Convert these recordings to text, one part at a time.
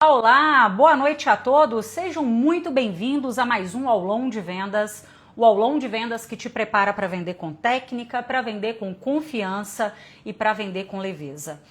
Olá, boa noite a todos, sejam muito bem-vindos a mais um Aulão de Vendas, o Aulão de Vendas que te prepara para vender com técnica, para vender com confiança e para vender com leveza.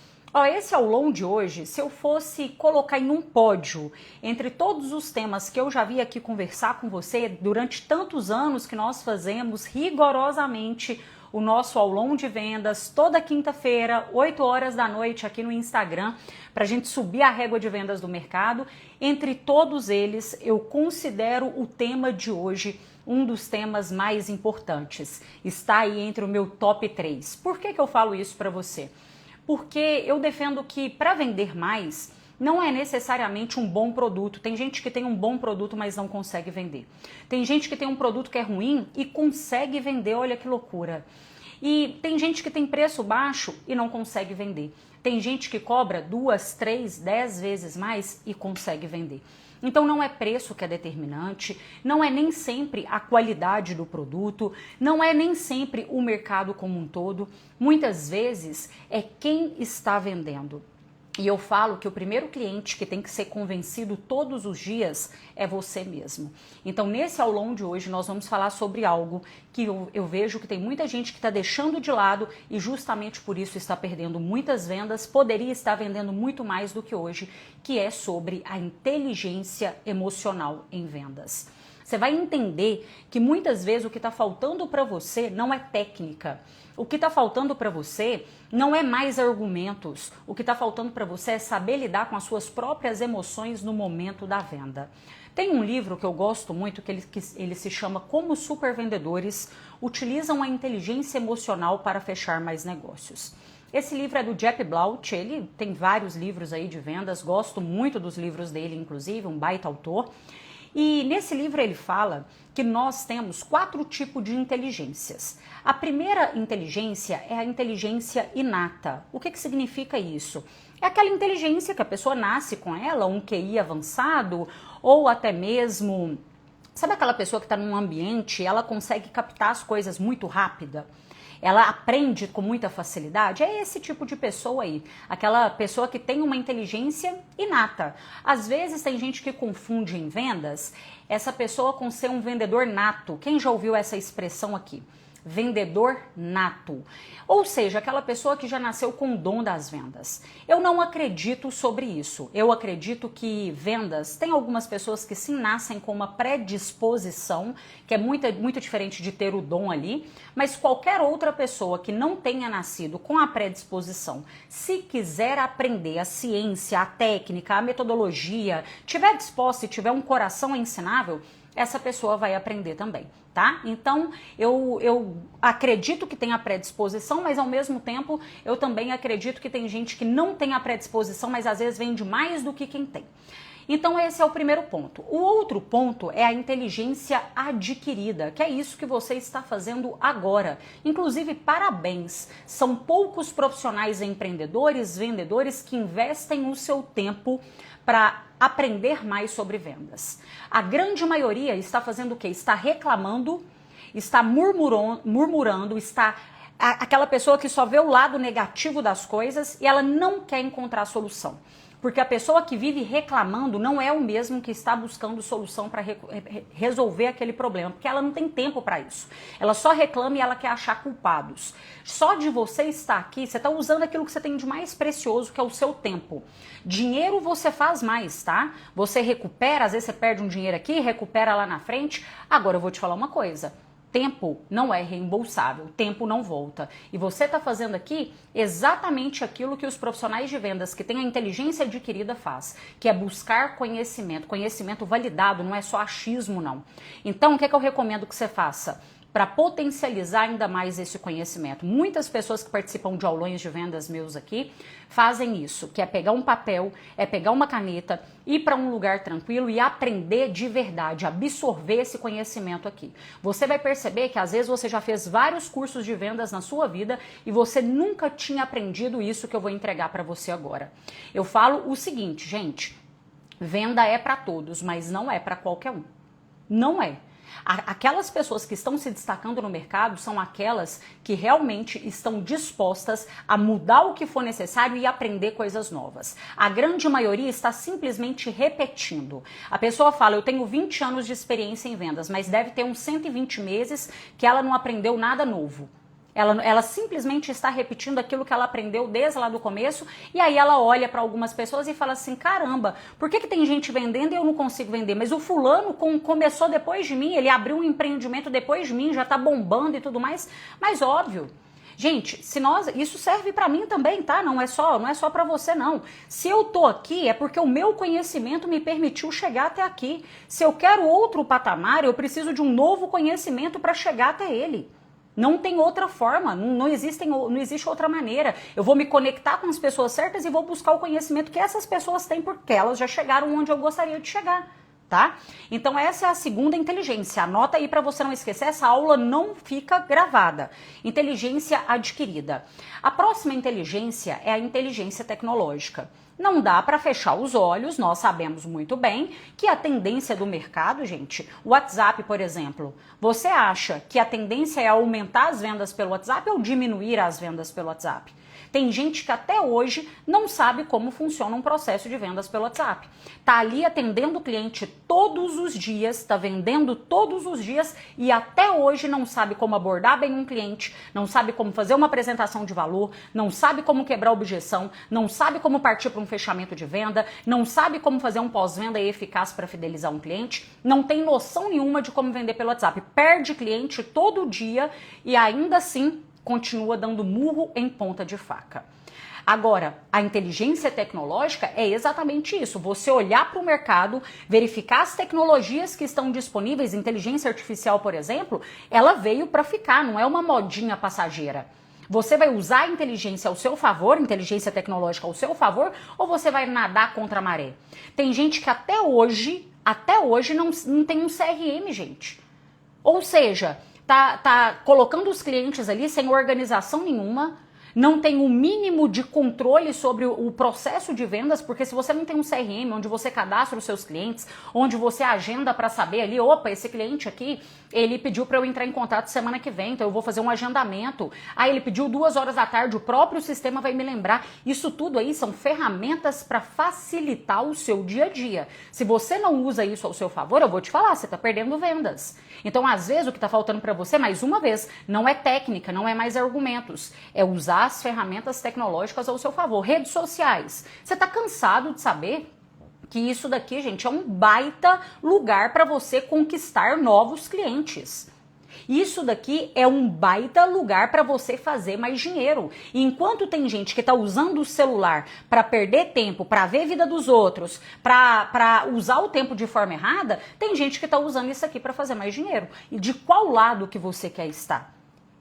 Esse aulão de hoje, se eu fosse colocar em um pódio entre todos os temas que eu já vi aqui conversar com você durante tantos anos que nós fazemos rigorosamente o nosso aulão de vendas toda quinta-feira, 8 horas da noite aqui no Instagram, para a gente subir a régua de vendas do mercado. Entre todos eles, eu considero o tema de hoje um dos temas mais importantes. Está aí entre o meu top 3. Por que eu falo isso para você? Porque eu defendo que para vender mais, não é necessariamente um bom produto. Tem gente que tem um bom produto, mas não consegue vender. Tem gente que tem um produto que é ruim e consegue vender, olha que loucura. E tem gente que tem preço baixo e não consegue vender. Tem gente que cobra 2, 3, 10 vezes mais e consegue vender. Então não é preço que é determinante, não é nem sempre a qualidade do produto, não é nem sempre o mercado como um todo. Muitas vezes é quem está vendendo. E eu falo que o primeiro cliente que tem que ser convencido todos os dias é você mesmo. Então, nesse aulão de hoje, nós vamos falar sobre algo que eu vejo que tem muita gente que está deixando de lado e justamente por isso está perdendo muitas vendas, poderia estar vendendo muito mais do que hoje, que é sobre a inteligência emocional em vendas. Você vai entender que muitas vezes o que está faltando para você não é técnica. O que está faltando para você não é mais argumentos. O que está faltando para você é saber lidar com as suas próprias emoções no momento da venda. Tem um livro que eu gosto muito que ele se chama Como Supervendedores Utilizam a Inteligência Emocional para Fechar Mais Negócios. Esse livro é do Jeff Blount, ele tem vários livros aí de vendas, gosto muito dos livros dele, inclusive, um baita autor. E nesse livro ele fala que nós temos 4 tipos de inteligências. A primeira inteligência é a inteligência inata. O que significa isso? É aquela inteligência que a pessoa nasce com ela, um QI avançado, ou até mesmo, sabe aquela pessoa que está num ambiente, ela consegue captar as coisas muito rápida? Ela aprende com muita facilidade, é esse tipo de pessoa aí, aquela pessoa que tem uma inteligência inata. Às vezes tem gente que confunde em vendas essa pessoa com ser um vendedor nato. Quem já ouviu essa expressão aqui? Vendedor nato, ou seja, aquela pessoa que já nasceu com o dom das vendas. Eu não acredito sobre isso. Eu acredito que vendas, tem algumas pessoas que sim nascem com uma predisposição, que é muito diferente de ter o dom ali, mas qualquer outra pessoa que não tenha nascido com a predisposição, se quiser aprender a ciência, a técnica, a metodologia, tiver disposta e tiver um coração ensinável, essa pessoa vai aprender também, tá? Então, eu acredito que tem a predisposição, mas ao mesmo tempo, eu também acredito que tem gente que não tem a predisposição, mas às vezes vende mais do que quem tem. Então, esse é o primeiro ponto. O outro ponto é a inteligência adquirida, que é isso que você está fazendo agora. Inclusive, parabéns! São poucos profissionais empreendedores, vendedores que investem o seu tempo para aprender mais sobre vendas. A grande maioria está fazendo o quê? Está reclamando, está murmurando, está aquela pessoa que só vê o lado negativo das coisas e ela não quer encontrar solução. Porque a pessoa que vive reclamando não é o mesmo que está buscando solução para resolver aquele problema, porque ela não tem tempo para isso. Ela só reclama e ela quer achar culpados. Só de você estar aqui, você está usando aquilo que você tem de mais precioso, que é o seu tempo. Dinheiro você faz mais, tá? Você recupera, às vezes você perde um dinheiro aqui, recupera lá na frente. Agora eu vou te falar uma coisa. Tempo não é reembolsável, tempo não volta. E você está fazendo aqui exatamente aquilo que os profissionais de vendas que têm a inteligência adquirida faz, que é buscar conhecimento validado, não é só achismo não. Então, o que é que eu recomendo que você faça? Para potencializar ainda mais esse conhecimento. Muitas pessoas que participam de aulões de vendas meus aqui fazem isso, que é pegar um papel, é pegar uma caneta, ir para um lugar tranquilo e aprender de verdade, absorver esse conhecimento aqui. Você vai perceber que às vezes você já fez vários cursos de vendas na sua vida e você nunca tinha aprendido isso que eu vou entregar para você agora. Eu falo o seguinte, gente, venda é para todos, mas não é para qualquer um. Não é. Aquelas pessoas que estão se destacando no mercado são aquelas que realmente estão dispostas a mudar o que for necessário e aprender coisas novas. A grande maioria está simplesmente repetindo. A pessoa fala, eu tenho 20 anos de experiência em vendas, mas deve ter uns 120 meses que ela não aprendeu nada novo. Ela simplesmente está repetindo aquilo que ela aprendeu desde lá do começo, e aí ela olha para algumas pessoas e fala assim, caramba, por que tem gente vendendo e eu não consigo vender? Mas o fulano começou depois de mim, ele abriu um empreendimento depois de mim, já está bombando e tudo mais. Mas óbvio, gente, isso serve para mim também, tá? Não é só para você não. Se eu tô aqui é porque o meu conhecimento me permitiu chegar até aqui. Se eu quero outro patamar, eu preciso de um novo conhecimento para chegar até ele. Não tem outra forma, não existe outra maneira. Eu vou me conectar com as pessoas certas e vou buscar o conhecimento que essas pessoas têm porque elas já chegaram onde eu gostaria de chegar, tá? Então essa é a segunda inteligência. Anota aí para você não esquecer, essa aula não fica gravada. Inteligência adquirida. A próxima inteligência é a inteligência tecnológica. Não dá para fechar os olhos, nós sabemos muito bem que a tendência do mercado, gente, o WhatsApp, por exemplo, você acha que a tendência é aumentar as vendas pelo WhatsApp ou diminuir as vendas pelo WhatsApp? Tem gente que até hoje não sabe como funciona um processo de vendas pelo WhatsApp. Tá ali atendendo o cliente todos os dias, tá vendendo todos os dias e até hoje não sabe como abordar bem um cliente, não sabe como fazer uma apresentação de valor, não sabe como quebrar objeção, não sabe como partir para um fechamento de venda, não sabe como fazer um pós-venda eficaz para fidelizar um cliente, não tem noção nenhuma de como vender pelo WhatsApp, perde cliente todo dia e ainda assim continua dando murro em ponta de faca. Agora, a inteligência tecnológica é exatamente isso, você olhar para o mercado, verificar as tecnologias que estão disponíveis, inteligência artificial, por exemplo, ela veio para ficar, não é uma modinha passageira. Você vai usar a inteligência ao seu favor, inteligência tecnológica ao seu favor, ou você vai nadar contra a maré? Tem gente que até hoje não tem um CRM, gente. Ou seja, tá colocando os clientes ali sem organização nenhuma, não tem o mínimo de controle sobre o processo de vendas, porque se você não tem um CRM onde você cadastra os seus clientes, onde você agenda para saber ali, opa, esse cliente aqui, ele pediu para eu entrar em contato semana que vem, então eu vou fazer um agendamento. Aí ele pediu 2 horas da tarde, o próprio sistema vai me lembrar. Isso tudo aí são ferramentas para facilitar o seu dia a dia. Se você não usa isso ao seu favor, eu vou te falar, você está perdendo vendas. Então, às vezes, o que está faltando para você, mais uma vez, não é técnica, não é mais argumentos, é usar as ferramentas tecnológicas ao seu favor. Redes sociais. Você está cansado de saber que isso daqui, gente, é um baita lugar para você conquistar novos clientes. Isso daqui é um baita lugar para você fazer mais dinheiro. E enquanto tem gente que está usando o celular para perder tempo, para ver a vida dos outros, para usar o tempo de forma errada, tem gente que está usando isso aqui para fazer mais dinheiro. E de qual lado que você quer estar?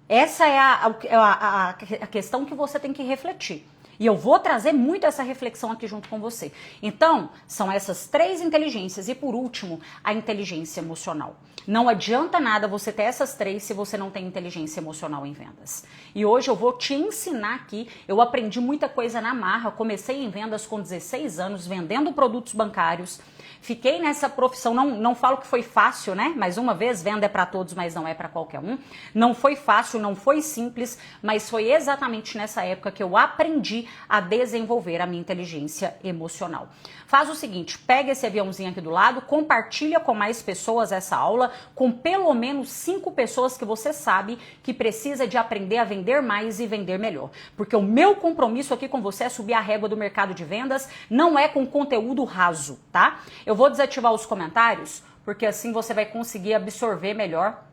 Essa é a questão que você tem que refletir. E eu vou trazer muito essa reflexão aqui junto com você. Então, são essas 3 inteligências. E por último, a inteligência emocional. Não adianta nada você ter essas 3 se você não tem inteligência emocional em vendas. E hoje eu vou te ensinar aqui. Eu aprendi muita coisa na marra. Comecei em vendas com 16 anos, vendendo produtos bancários. Fiquei nessa profissão, não falo que foi fácil, né? Mais uma vez, venda é para todos, mas não é para qualquer um. Não foi fácil, não foi simples, mas foi exatamente nessa época que eu aprendi a desenvolver a minha inteligência emocional. Faz o seguinte, pega esse aviãozinho aqui do lado, compartilha com mais pessoas essa aula, com pelo menos 5 pessoas que você sabe que precisa de aprender a vender mais e vender melhor. Porque o meu compromisso aqui com você é subir a régua do mercado de vendas, não é com conteúdo raso, tá? Eu vou desativar os comentários, porque assim você vai conseguir absorver melhor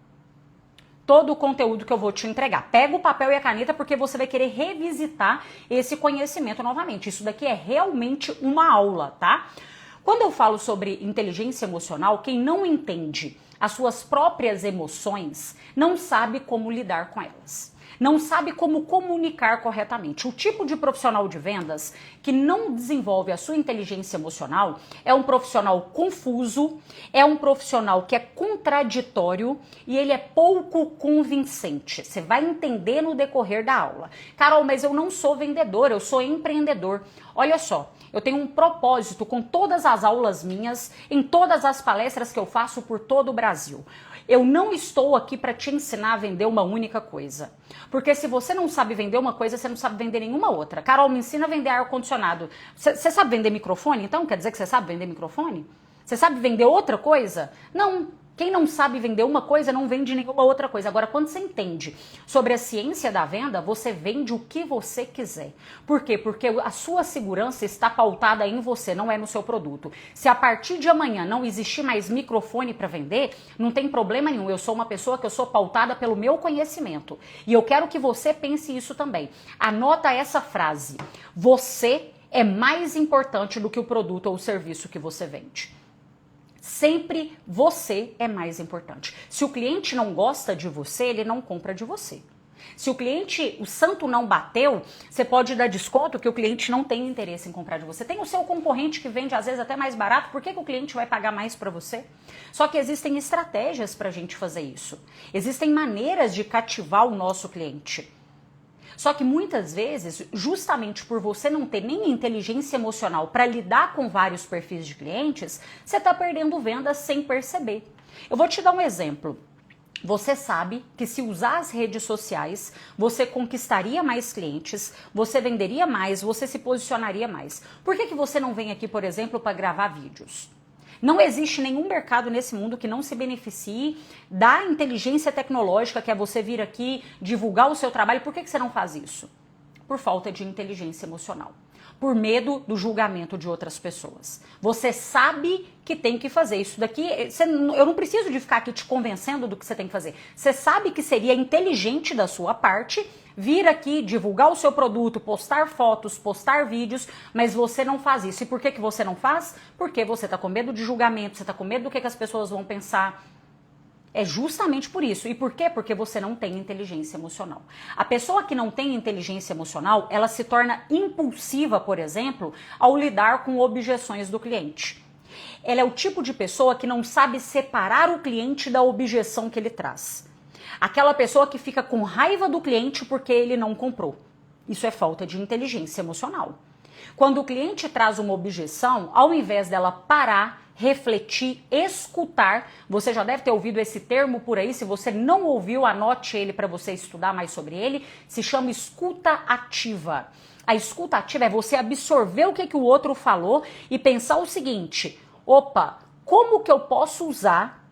todo o conteúdo que eu vou te entregar. Pega o papel e a caneta porque você vai querer revisitar esse conhecimento novamente. Isso daqui é realmente uma aula, tá? Quando eu falo sobre inteligência emocional, quem não entende as suas próprias emoções não sabe como lidar com elas. Não sabe como comunicar corretamente. O tipo de profissional de vendas que não desenvolve a sua inteligência emocional é um profissional confuso, é um profissional que é contraditório e ele é pouco convincente. Você vai entender no decorrer da aula. Carol, mas eu não sou vendedor, eu sou empreendedor. Olha só, Eu tenho um propósito com todas as aulas minhas, em todas as palestras que eu faço por todo o Brasil. Eu não estou aqui para te ensinar a vender uma única coisa. Porque se você não sabe vender uma coisa, você não sabe vender nenhuma outra. Carol, me ensina a vender ar-condicionado. Você sabe vender microfone, então? Quer dizer que você sabe vender microfone? Você sabe vender outra coisa? Não. Quem não sabe vender uma coisa não vende nenhuma outra coisa. Agora, quando você entende sobre a ciência da venda, você vende o que você quiser. Por quê? Porque a sua segurança está pautada em você, não é no seu produto. Se a partir de amanhã não existir mais microfone para vender, não tem problema nenhum. Eu sou uma pessoa que eu sou pautada pelo meu conhecimento. E eu quero que você pense isso também. Anota essa frase. Você é mais importante do que o produto ou o serviço que você vende. Sempre você é mais importante. Se o cliente não gosta de você, ele não compra de você. Se o cliente, o santo não bateu, você pode dar desconto que o cliente não tem interesse em comprar de você. Tem o seu concorrente que vende às vezes até mais barato, por que o cliente vai pagar mais para você? Só que existem estratégias para a gente fazer isso. Existem maneiras de cativar o nosso cliente. Só que muitas vezes, justamente por você não ter nem inteligência emocional para lidar com vários perfis de clientes, você está perdendo vendas sem perceber. Eu vou te dar um exemplo. Você sabe que se usar as redes sociais, você conquistaria mais clientes, você venderia mais, você se posicionaria mais. Por que você não vem aqui, por exemplo, para gravar vídeos? Não existe nenhum mercado nesse mundo que não se beneficie da inteligência tecnológica, que é você vir aqui divulgar o seu trabalho. Por que você não faz isso? Por falta de inteligência emocional. Por medo do julgamento de outras pessoas. Você sabe que tem que fazer isso daqui. Eu não preciso de ficar aqui te convencendo do que você tem que fazer. Você sabe que seria inteligente da sua parte vir aqui, divulgar o seu produto, postar fotos, postar vídeos, mas você não faz isso. E por que você não faz? Porque você está com medo de julgamento, você está com medo do que as pessoas vão pensar. É justamente por isso. E por quê? Porque você não tem inteligência emocional. A pessoa que não tem inteligência emocional, ela se torna impulsiva, por exemplo, ao lidar com objeções do cliente. Ela é o tipo de pessoa que não sabe separar o cliente da objeção que ele traz. Aquela pessoa que fica com raiva do cliente porque ele não comprou. Isso é falta de inteligência emocional. Quando o cliente traz uma objeção, ao invés dela parar, refletir, escutar, você já deve ter ouvido esse termo por aí, se você não ouviu, anote ele para você estudar mais sobre ele, se chama escuta ativa. A escuta ativa é você absorver o que o outro falou e pensar o seguinte, opa, como que eu posso usar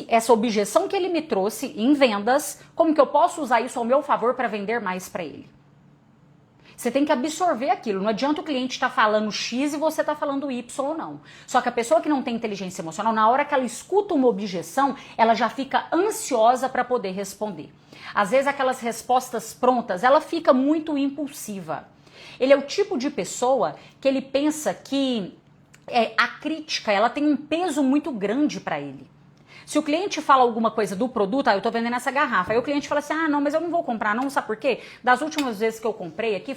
essa objeção que ele me trouxe em vendas, como que eu posso usar isso ao meu favor para vender mais para ele? Você tem que absorver aquilo. Não adianta o cliente estar falando X e você estar falando Y, não. Só que a pessoa que não tem inteligência emocional, na hora que ela escuta uma objeção, ela já fica ansiosa para poder responder. Às vezes aquelas respostas prontas, ela fica muito impulsiva. Ele é o tipo de pessoa que ele pensa que a crítica ela tem um peso muito grande para ele. Se o cliente fala alguma coisa do produto, eu tô vendendo essa garrafa, aí o cliente fala assim, não, mas eu não vou comprar, não, sabe por quê? Das últimas vezes que eu comprei aqui,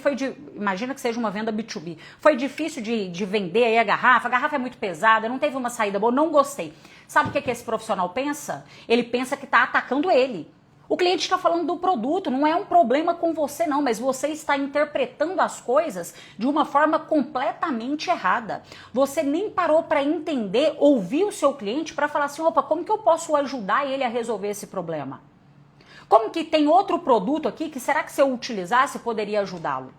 imagina que seja uma venda B2B, foi difícil de vender aí a garrafa é muito pesada, não teve uma saída boa, não gostei. Sabe o que esse profissional pensa? Ele pensa que tá atacando ele. O cliente está falando do produto, não é um problema com você não, mas você está interpretando as coisas de uma forma completamente errada. Você nem parou para entender, ouvir o seu cliente para falar assim, opa, como que eu posso ajudar ele a resolver esse problema? Como que tem outro produto aqui que será que se eu utilizasse poderia ajudá-lo?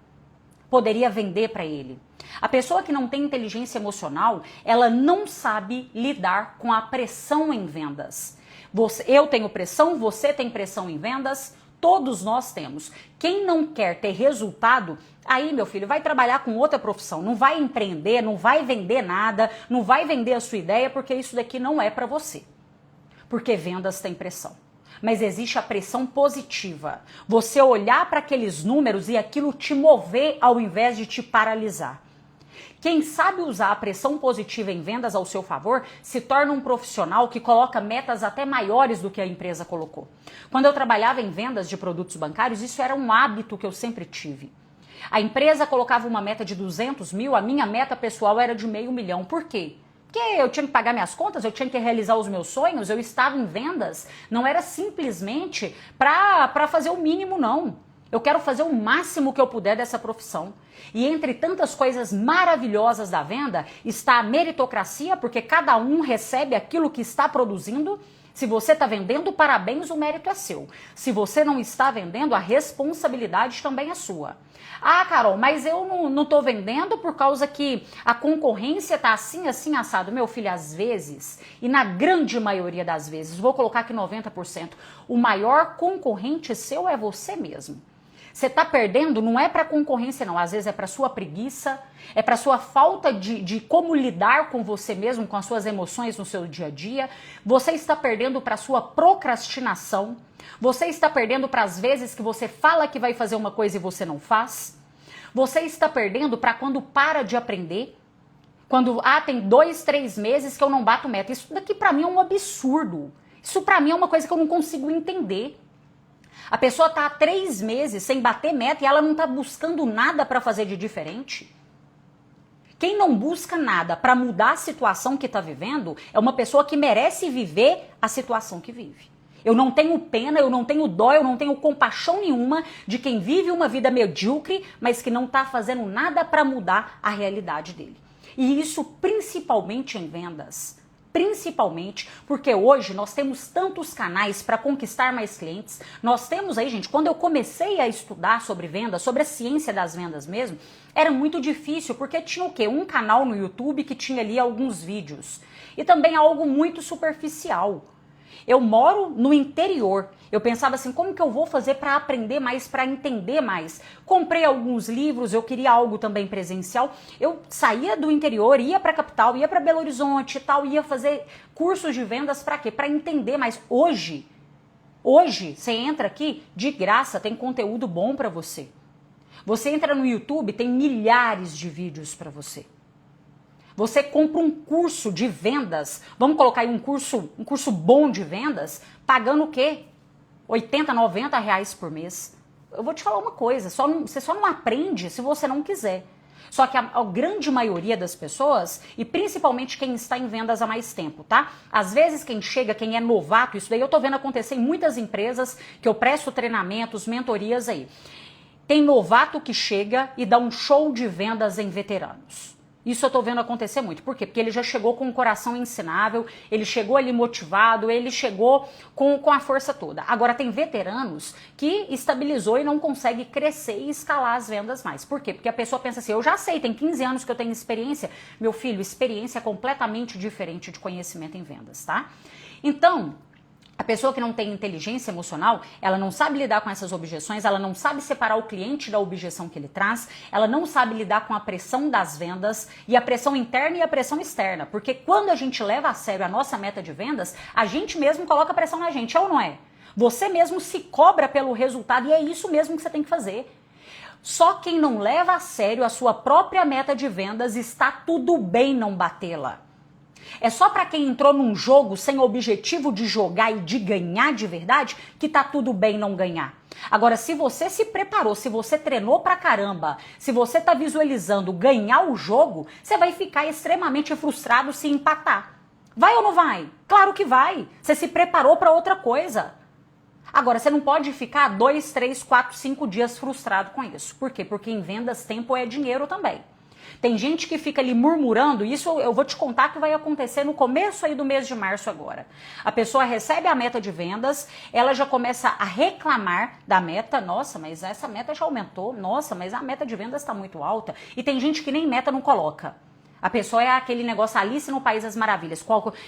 Poderia vender para ele? A pessoa que não tem inteligência emocional, ela não sabe lidar com a pressão em vendas. Eu tenho pressão, você tem pressão em vendas, todos nós temos. Quem não quer ter resultado, aí, meu filho, vai trabalhar com outra profissão, não vai empreender, não vai vender nada, não vai vender a sua ideia, porque isso daqui não é para você. Porque vendas tem pressão. Mas existe a pressão positiva. Você olhar para aqueles números e aquilo te mover ao invés de te paralisar. Quem sabe usar a pressão positiva em vendas ao seu favor se torna um profissional que coloca metas até maiores do que a empresa colocou. Quando eu trabalhava em vendas de produtos bancários, isso era um hábito que eu sempre tive. A empresa colocava uma meta de 200 mil, a minha meta pessoal era de R$500 mil. Por quê? Porque eu tinha que pagar minhas contas, eu tinha que realizar os meus sonhos, eu estava em vendas, não era simplesmente para fazer o mínimo, não. Eu quero fazer o máximo que eu puder dessa profissão. E entre tantas coisas maravilhosas da venda está a meritocracia, porque cada um recebe aquilo que está produzindo. Se você está vendendo, parabéns, o mérito é seu. Se você não está vendendo, a responsabilidade também é sua. Ah, Carol, mas eu não estou vendendo por causa que a concorrência está assim, assim, assado. Meu filho, às vezes, e na grande maioria das vezes, vou colocar aqui 90%, o maior concorrente seu é você mesmo. Você está perdendo, não é para concorrência não, às vezes é para sua preguiça, é para sua falta de como lidar com você mesmo, com as suas emoções no seu dia a dia. Você está perdendo para sua procrastinação, você está perdendo para as vezes que você fala que vai fazer uma coisa e você não faz. Você está perdendo para quando para de aprender, quando tem 2, 3 meses que eu não bato meta. Isso daqui para mim é um absurdo, isso para mim é uma coisa que eu não consigo entender. A pessoa está há 3 meses sem bater meta e ela não está buscando nada para fazer de diferente. Quem não busca nada para mudar a situação que está vivendo é uma pessoa que merece viver a situação que vive. Eu não tenho pena, eu não tenho dó, eu não tenho compaixão nenhuma de quem vive uma vida medíocre, mas que não está fazendo nada para mudar a realidade dele. E isso principalmente em vendas. Principalmente porque hoje nós temos tantos canais para conquistar mais clientes. Nós temos aí, gente, quando eu comecei a estudar sobre vendas, sobre a ciência das vendas mesmo, era muito difícil, porque tinha o quê? Um canal no YouTube que tinha ali alguns vídeos. E também algo muito superficial. Eu moro no interior. Eu pensava assim, como que eu vou fazer para aprender mais, para entender mais? Comprei alguns livros, eu queria algo também presencial. Eu saía do interior, ia para a capital, ia para Belo Horizonte e tal, ia fazer cursos de vendas para quê? Para entender mais. Hoje, você entra aqui de graça, tem conteúdo bom para você. Você entra no YouTube, tem milhares de vídeos para você. Você compra um curso de vendas, vamos colocar aí um curso bom de vendas, pagando o quê? 80, 90 reais por mês. Eu vou te falar uma coisa, você só não aprende se você não quiser. Só que a grande maioria das pessoas, e principalmente quem está em vendas há mais tempo, tá? Às vezes quem chega, quem é novato, isso daí eu tô vendo acontecer em muitas empresas que eu presto treinamentos, mentorias aí. Tem novato que chega e dá um show de vendas em veteranos. Isso eu tô vendo acontecer muito. Por quê? Porque ele já chegou com o coração ensinável, ele chegou ali motivado, ele chegou com a força toda. Agora tem veteranos que estabilizou e não consegue crescer e escalar as vendas mais. Por quê? Porque a pessoa pensa assim, eu já sei, tem 15 anos que eu tenho experiência. Meu filho, experiência é completamente diferente de conhecimento em vendas, tá? Então, a pessoa que não tem inteligência emocional, ela não sabe lidar com essas objeções, ela não sabe separar o cliente da objeção que ele traz, ela não sabe lidar com a pressão das vendas e a pressão interna e a pressão externa, porque quando a gente leva a sério a nossa meta de vendas, a gente mesmo coloca pressão na gente, é ou não é? Você mesmo se cobra pelo resultado e é isso mesmo que você tem que fazer. Só quem não leva a sério a sua própria meta de vendas está tudo bem não batê-la. É só para quem entrou num jogo sem o objetivo de jogar e de ganhar de verdade que tá tudo bem não ganhar. Agora, se você se preparou, se você treinou pra caramba, se você tá visualizando ganhar o jogo, você vai ficar extremamente frustrado se empatar. Vai ou não vai? Claro que vai. Você se preparou para outra coisa. Agora, você não pode ficar 2, 3, 4, 5 dias frustrado com isso. Por quê? Porque em vendas tempo é dinheiro também. Tem gente que fica ali murmurando, isso eu vou te contar que vai acontecer no começo aí do mês de março agora. A pessoa recebe a meta de vendas, ela já começa a reclamar da meta, nossa, mas essa meta já aumentou, nossa, mas a meta de vendas está muito alta. E tem gente que nem meta não coloca. A pessoa é aquele negócio Alice no País das Maravilhas.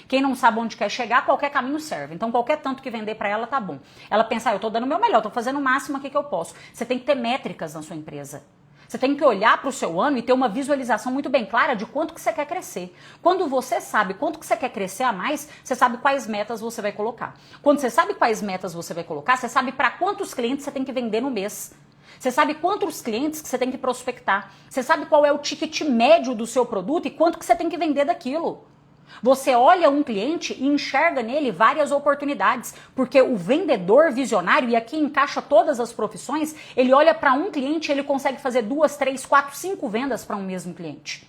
Quem não sabe onde quer chegar, qualquer caminho serve. Então qualquer tanto que vender para ela tá bom. Ela pensa, eu tô dando o meu melhor, tô fazendo o máximo aqui que eu posso. Você tem que ter métricas na sua empresa. Você tem que olhar para o seu ano e ter uma visualização muito bem clara de quanto que você quer crescer. Quando você sabe quanto que você quer crescer a mais, você sabe quais metas você vai colocar. Quando você sabe quais metas você vai colocar, você sabe para quantos clientes você tem que vender no mês. Você sabe quantos clientes que você tem que prospectar. Você sabe qual é o ticket médio do seu produto e quanto que você tem que vender daquilo. Você olha um cliente e enxerga nele várias oportunidades, porque o vendedor visionário, e aqui encaixa todas as profissões, ele olha para um cliente e ele consegue fazer 2, 3, 4, 5 vendas para um mesmo cliente.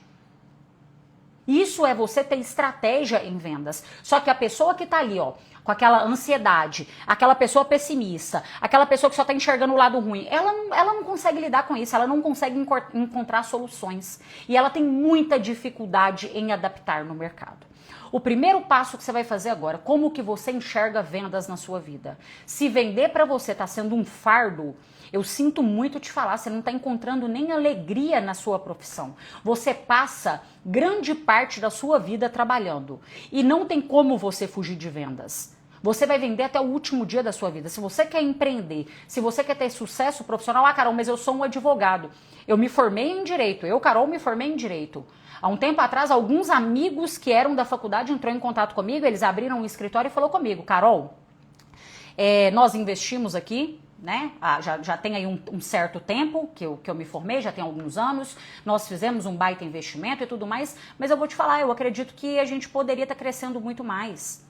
Isso é você ter estratégia em vendas. Só que a pessoa que tá ali, ó, com aquela ansiedade, aquela pessoa pessimista, aquela pessoa que só tá enxergando o lado ruim, ela não consegue lidar com isso, ela não consegue encontrar soluções. E ela tem muita dificuldade em adaptar no mercado. O primeiro passo que você vai fazer agora, como que você enxerga vendas na sua vida? Se vender para você tá sendo um fardo, eu sinto muito te falar, você não está encontrando nem alegria na sua profissão. Você passa grande parte da sua vida trabalhando e não tem como você fugir de vendas. Você vai vender até o último dia da sua vida. Se você quer empreender, se você quer ter sucesso profissional, Carol, mas eu sou um advogado. Eu me formei em Direito. Eu, Carol, me formei em Direito. Há um tempo atrás, alguns amigos que eram da faculdade entrou em contato comigo, eles abriram um escritório e falou comigo, Carol, nós investimos aqui, né? Já tem aí um certo tempo que eu me formei, já tem alguns anos, nós fizemos um baita investimento e tudo mais, mas eu vou te falar, eu acredito que a gente poderia estar crescendo muito mais.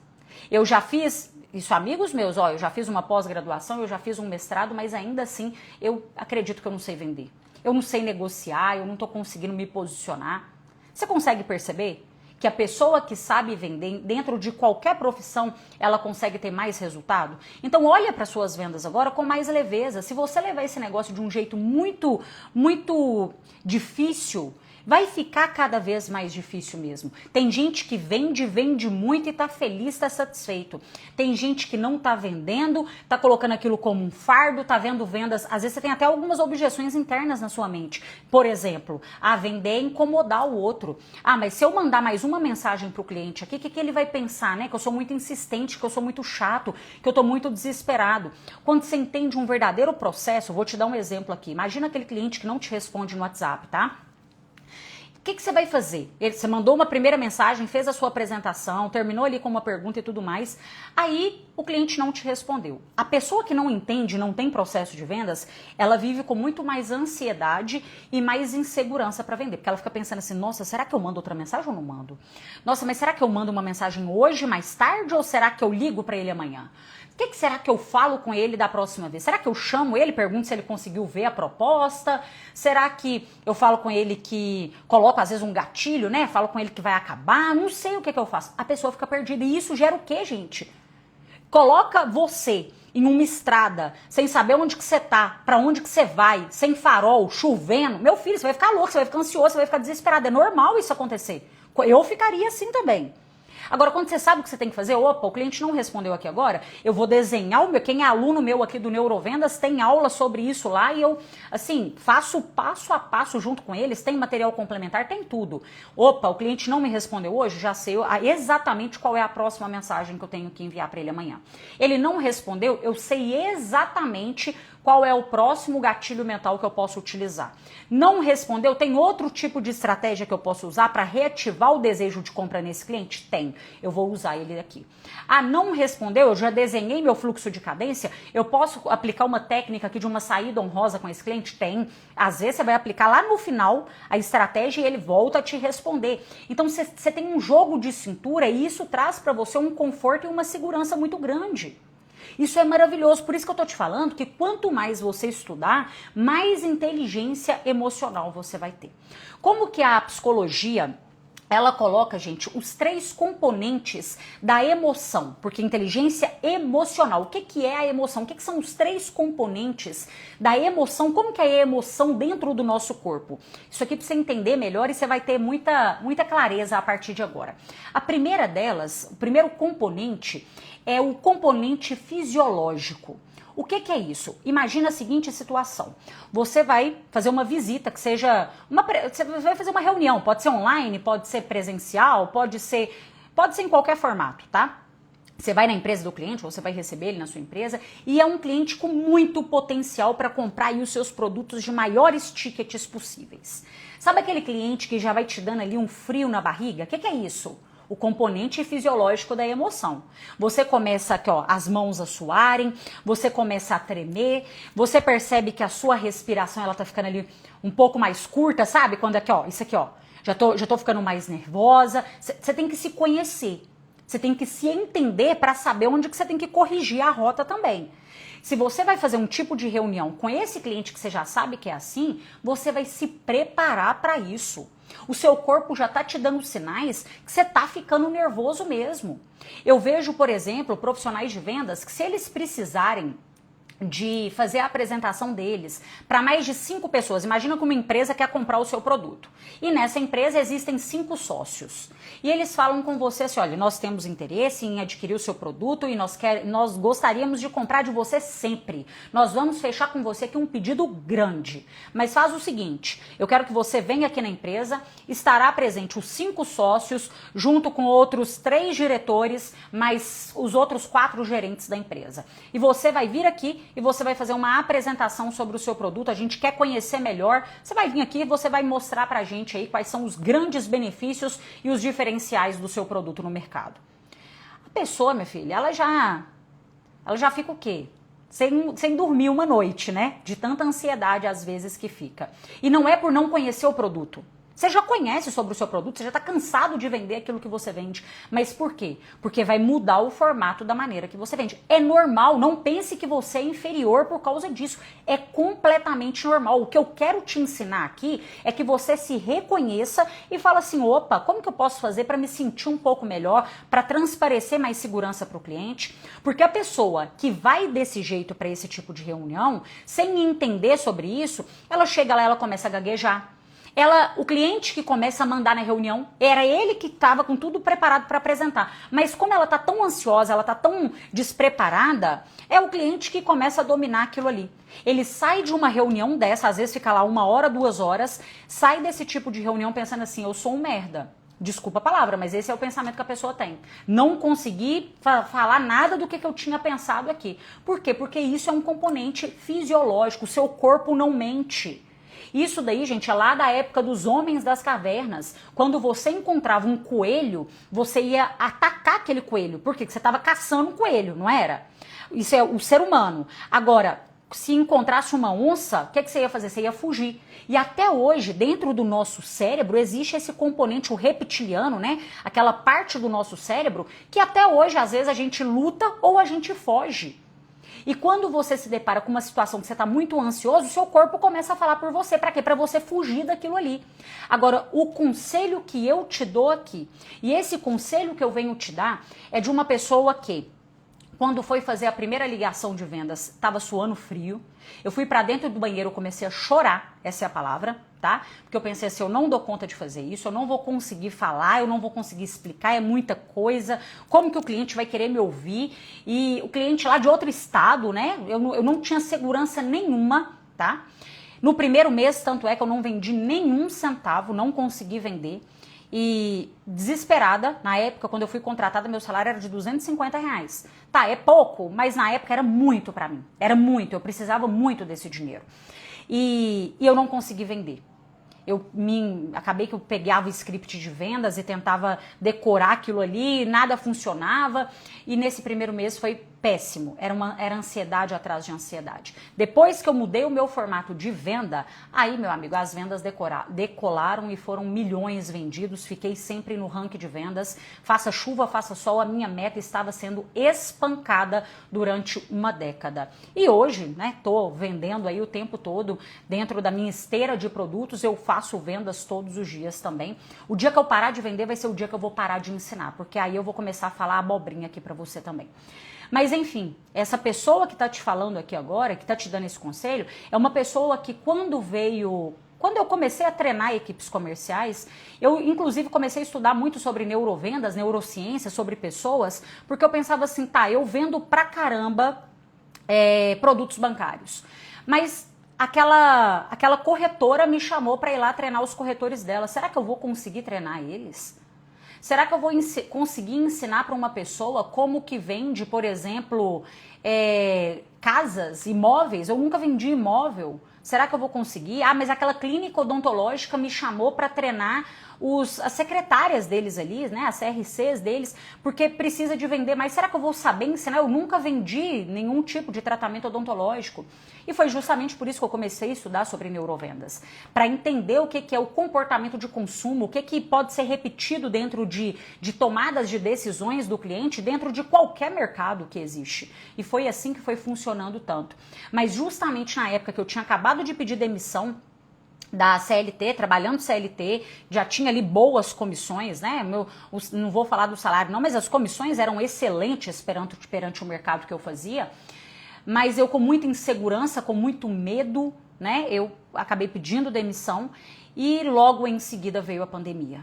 Eu já fiz, isso amigos meus, ó, eu já fiz uma pós-graduação, eu já fiz um mestrado, mas ainda assim eu acredito que eu não sei vender. Eu não sei negociar, eu não estou conseguindo me posicionar. Você consegue perceber que a pessoa que sabe vender dentro de qualquer profissão, ela consegue ter mais resultado? Então olha para suas vendas agora com mais leveza. Se você levar esse negócio de um jeito muito difícil, vai ficar cada vez mais difícil mesmo. Tem gente que vende muito e tá feliz, tá satisfeito. Tem gente que não tá vendendo, tá colocando aquilo como um fardo, tá vendo vendas. Às vezes você tem até algumas objeções internas na sua mente. Por exemplo, vender é incomodar o outro. Mas se eu mandar mais uma mensagem pro cliente aqui, o que ele vai pensar, né? Que eu sou muito insistente, que eu sou muito chato, que eu tô muito desesperado. Quando você entende um verdadeiro processo, vou te dar um exemplo aqui. Imagina aquele cliente que não te responde no WhatsApp, tá? O que você vai fazer? Você mandou uma primeira mensagem, fez a sua apresentação, terminou ali com uma pergunta e tudo mais, aí o cliente não te respondeu. A pessoa que não entende, não tem processo de vendas, ela vive com muito mais ansiedade e mais insegurança para vender, porque ela fica pensando assim, nossa, será que eu mando outra mensagem ou não mando? Nossa, mas será que eu mando uma mensagem hoje, mais tarde, ou será que eu ligo para ele amanhã? O que será que eu falo com ele da próxima vez? Será que eu chamo ele, pergunto se ele conseguiu ver a proposta? Será que eu falo com ele que coloco às vezes um gatilho, né? Falo com ele que vai acabar? Não sei o que eu faço. A pessoa fica perdida. E isso gera o quê, gente? Coloca você em uma estrada, sem saber onde que você tá, pra onde que você vai, sem farol, chovendo. Meu filho, você vai ficar louco, você vai ficar ansioso, você vai ficar desesperado. É normal isso acontecer. Eu ficaria assim também. Agora, quando você sabe o que você tem que fazer, opa, o cliente não respondeu aqui agora, eu vou desenhar o meu, quem é aluno meu aqui do Neurovendas tem aula sobre isso lá e eu, assim, faço passo a passo junto com eles, tem material complementar, tem tudo. Opa, o cliente não me respondeu hoje, já sei exatamente qual é a próxima mensagem que eu tenho que enviar para ele amanhã. Ele não respondeu, eu sei exatamente qual é o próximo gatilho mental que eu posso utilizar. Não respondeu, tem outro tipo de estratégia que eu posso usar para reativar o desejo de compra nesse cliente? Tem, eu vou usar ele aqui. Não respondeu, eu já desenhei meu fluxo de cadência, eu posso aplicar uma técnica aqui de uma saída honrosa com esse cliente? Tem. Às vezes você vai aplicar lá no final a estratégia e ele volta a te responder. Então você tem um jogo de cintura e isso traz para você um conforto e uma segurança muito grande. Isso é maravilhoso, por isso que eu tô te falando que quanto mais você estudar, mais inteligência emocional você vai ter. Como que a psicologia, ela coloca, gente, os 3 componentes da emoção, porque inteligência emocional, o que é a emoção? O que são os 3 componentes da emoção? Como que é a emoção dentro do nosso corpo? Isso aqui para você entender melhor e você vai ter muita clareza a partir de agora. A primeira delas, o primeiro componente é o componente fisiológico. O que é isso? Imagina a seguinte situação. Você vai fazer uma visita, que seja você vai fazer uma reunião, pode ser online, pode ser presencial, pode ser em qualquer formato, tá? Você vai na empresa do cliente, ou você vai receber ele na sua empresa, e é um cliente com muito potencial para comprar aí os seus produtos de maiores tickets possíveis. Sabe aquele cliente que já vai te dando ali um frio na barriga? O que é isso? O componente fisiológico da emoção. Você começa aqui, ó, as mãos a suarem, você começa a tremer, você percebe que a sua respiração ela tá ficando ali um pouco mais curta, sabe? Quando aqui, ó, isso aqui, ó, já tô ficando mais nervosa. Você tem que se conhecer. Você tem que se entender para saber onde que você tem que corrigir a rota também. Se você vai fazer um tipo de reunião com esse cliente que você já sabe que é assim, você vai se preparar para isso. O seu corpo já está te dando sinais que você está ficando nervoso mesmo. Eu vejo, por exemplo, profissionais de vendas que se eles precisarem de fazer a apresentação deles para mais de 5 pessoas. Imagina que uma empresa quer comprar o seu produto. E nessa empresa existem 5 sócios. E eles falam com você assim, olha, nós temos interesse em adquirir o seu produto e nós gostaríamos de comprar de você sempre. Nós vamos fechar com você aqui um pedido grande. Mas faz o seguinte, eu quero que você venha aqui na empresa, estará presente os 5 sócios, junto com outros 3 diretores, mais os outros 4 gerentes da empresa. E você vai vir aqui e você vai fazer uma apresentação sobre o seu produto, a gente quer conhecer melhor, você vai vir aqui e você vai mostrar pra gente aí quais são os grandes benefícios e os diferenciais do seu produto no mercado. A pessoa, minha filha, ela já fica o quê? Sem dormir uma noite, né? De tanta ansiedade às vezes que fica. E não é por não conhecer o produto. Você já conhece sobre o seu produto, você já está cansado de vender aquilo que você vende. Mas por quê? Porque vai mudar o formato da maneira que você vende. É normal, não pense que você é inferior por causa disso. É completamente normal. O que eu quero te ensinar aqui é que você se reconheça e fala assim, opa, como que eu posso fazer para me sentir um pouco melhor, para transparecer mais segurança para o cliente? Porque a pessoa que vai desse jeito para esse tipo de reunião, sem entender sobre isso, ela chega lá e ela começa a gaguejar. O cliente que começa a mandar na reunião, era ele que estava com tudo preparado para apresentar. Mas como ela está tão ansiosa, ela está tão despreparada, é o cliente que começa a dominar aquilo ali. Ele sai de uma reunião dessa, às vezes fica lá 1 hora, 2 horas, sai desse tipo de reunião pensando assim, eu sou um merda. Desculpa a palavra, mas esse é o pensamento que a pessoa tem. Não consegui falar nada do que eu tinha pensado aqui. Por quê? Porque isso é um componente fisiológico, o seu corpo não mente. Isso daí, gente, é lá da época dos homens das cavernas. Quando você encontrava um coelho, você ia atacar aquele coelho. Por quê? Porque você estava caçando um coelho, não era? Isso é o ser humano. Agora, se encontrasse uma onça, o que você ia fazer? Você ia fugir. E até hoje, dentro do nosso cérebro, existe esse componente, o reptiliano, né? Aquela parte do nosso cérebro que até hoje, às vezes, a gente luta ou a gente foge. E quando você se depara com uma situação que você está muito ansioso, o seu corpo começa a falar por você. Para quê? Para você fugir daquilo ali. Agora, o conselho que eu te dou aqui, e esse conselho que eu venho te dar, é de uma pessoa que, quando foi fazer a primeira ligação de vendas, estava suando frio. Eu fui para dentro do banheiro, comecei a chorar, essa é a palavra, tá? Porque eu pensei assim, eu não dou conta de fazer isso, eu não vou conseguir falar, eu não vou conseguir explicar, é muita coisa. Como que o cliente vai querer me ouvir? E o cliente lá de outro estado, né? Eu não tinha segurança nenhuma, tá? No primeiro mês, tanto é que eu não vendi nenhum centavo, não consegui vender. E desesperada, na época, quando eu fui contratada, meu salário era de R$250. Tá, é pouco, mas na época era muito pra mim. Era muito, eu precisava muito desse dinheiro. E eu não consegui vender. Acabei que eu pegava o script de vendas e tentava decorar aquilo ali, nada funcionava. E nesse primeiro mês foi péssimo, era ansiedade atrás de ansiedade. Depois que eu mudei o meu formato de venda, aí, meu amigo, as vendas decolaram e foram milhões vendidos, fiquei sempre no ranking de vendas, faça chuva, faça sol, a minha meta estava sendo espancada durante uma década. E hoje, né, tô vendendo aí o tempo todo, dentro da minha esteira de produtos, eu faço vendas todos os dias também. O dia que eu parar de vender vai ser o dia que eu vou parar de ensinar, porque aí eu vou começar a falar abobrinha aqui pra você também. Mas enfim, essa pessoa que está te falando aqui agora, que está te dando esse conselho, é uma pessoa que quando eu comecei a treinar equipes comerciais, eu inclusive comecei a estudar muito sobre neurovendas, neurociência, sobre pessoas, porque eu pensava assim, tá, eu vendo pra caramba produtos bancários, mas aquela corretora me chamou para ir lá treinar os corretores dela, será que eu vou conseguir treinar eles? Será que eu vou conseguir ensinar para uma pessoa como que vende, por exemplo, casas, imóveis? Eu nunca vendi imóvel. Será que eu vou conseguir? Ah, mas aquela clínica odontológica me chamou para treinar as secretárias deles ali, né, as CRCs deles, porque precisa de vender, mas será que eu vou saber ensinar? Eu nunca vendi nenhum tipo de tratamento odontológico. E foi justamente por isso que eu comecei a estudar sobre neurovendas, para entender o que é o comportamento de consumo, o que pode ser repetido dentro de tomadas de decisões do cliente, dentro de qualquer mercado que existe. E foi assim que foi funcionando tanto. Mas justamente na época que eu tinha acabado de pedir demissão da CLT, trabalhando CLT, já tinha ali boas comissões, né? Não vou falar do salário não, mas as comissões eram excelentes perante o mercado que eu fazia, mas eu com muita insegurança, com muito medo, né? Eu acabei pedindo demissão e logo em seguida veio a pandemia.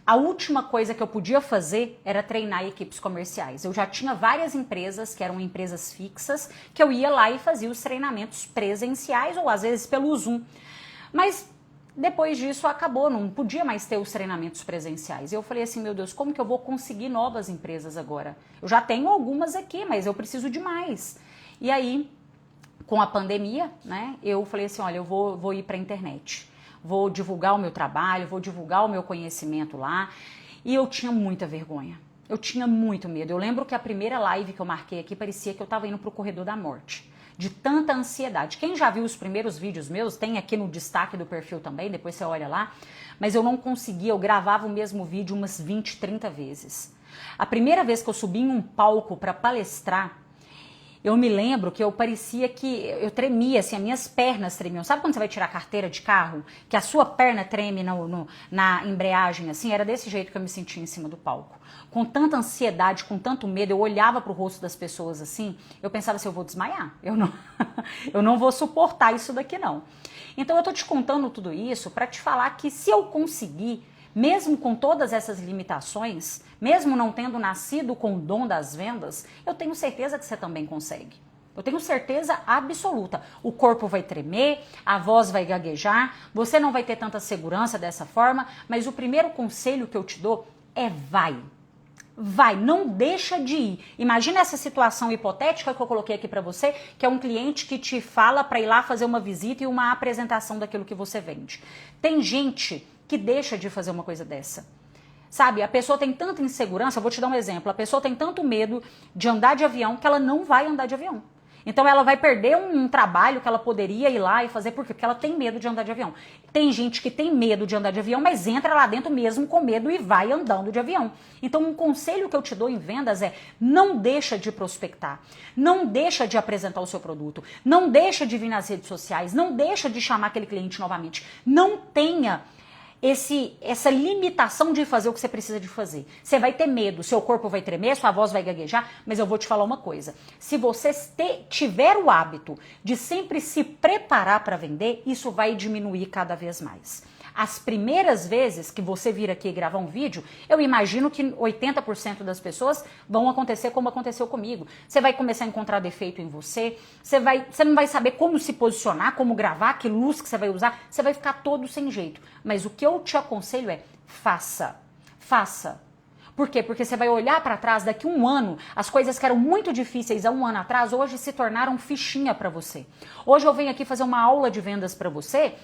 A última coisa que eu podia fazer era treinar equipes comerciais. Eu já tinha várias empresas que eram empresas fixas, que eu ia lá e fazia os treinamentos presenciais ou às vezes pelo Zoom. Mas depois disso acabou, não podia mais ter os treinamentos presenciais. Eu falei assim, meu Deus, como que eu vou conseguir novas empresas agora? Eu já tenho algumas aqui, mas eu preciso de mais. E aí, com a pandemia, né, eu falei assim, olha, eu vou ir para a internet. Vou divulgar o meu trabalho, vou divulgar o meu conhecimento lá. E eu tinha muita vergonha. Eu tinha muito medo. Eu lembro que a primeira live que eu marquei aqui parecia que eu estava indo para o corredor da morte. De tanta ansiedade. Quem já viu os primeiros vídeos meus, tem aqui no destaque do perfil também, depois você olha lá. Mas eu não conseguia, eu gravava o mesmo vídeo umas 20, 30 vezes. A primeira vez que eu subi em um palco para palestrar, eu me lembro que eu parecia que eu tremia, assim, as minhas pernas tremiam. Sabe quando você vai tirar a carteira de carro? Que a sua perna treme na embreagem, assim? Era desse jeito que eu me sentia em cima do palco. Com tanta ansiedade, com tanto medo, eu olhava pro rosto das pessoas assim, eu pensava assim, eu vou desmaiar. Eu não vou suportar isso daqui não. Então eu tô te contando tudo isso para te falar que se eu conseguir, mesmo com todas essas limitações, mesmo não tendo nascido com o dom das vendas, eu tenho certeza que você também consegue. Eu tenho certeza absoluta. O corpo vai tremer, a voz vai gaguejar, você não vai ter tanta segurança dessa forma, mas o primeiro conselho que eu te dou é vai. Vai, não deixa de ir. Imagina essa situação hipotética que eu coloquei aqui para você, que é um cliente que te fala para ir lá fazer uma visita e uma apresentação daquilo que você vende. Tem gente que deixa de fazer uma coisa dessa. Sabe, a pessoa tem tanta insegurança, eu vou te dar um exemplo, a pessoa tem tanto medo de andar de avião que ela não vai andar de avião. Então ela vai perder um trabalho que ela poderia ir lá e fazer, por quê? Porque ela tem medo de andar de avião. Tem gente que tem medo de andar de avião, mas entra lá dentro mesmo com medo e vai andando de avião. Então um conselho que eu te dou em vendas é, não deixa de prospectar, não deixa de apresentar o seu produto, não deixa de vir nas redes sociais, não deixa de chamar aquele cliente novamente, não tenha essa limitação de fazer o que você precisa de fazer. Você vai ter medo, seu corpo vai tremer, sua voz vai gaguejar, mas eu vou te falar uma coisa. Se você tiver o hábito de sempre se preparar para vender, isso vai diminuir cada vez mais. As primeiras vezes que você vir aqui gravar um vídeo, eu imagino que 80% das pessoas vão acontecer como aconteceu comigo. Você vai começar a encontrar defeito em você, você não vai saber como se posicionar, como gravar, que luz que você vai usar, você vai ficar todo sem jeito. Mas o que eu te aconselho é, faça. Faça. Por quê? Porque você vai olhar para trás daqui a um ano, as coisas que eram muito difíceis há um ano atrás, hoje se tornaram fichinha para você. Hoje eu venho aqui fazer uma aula de vendas para você,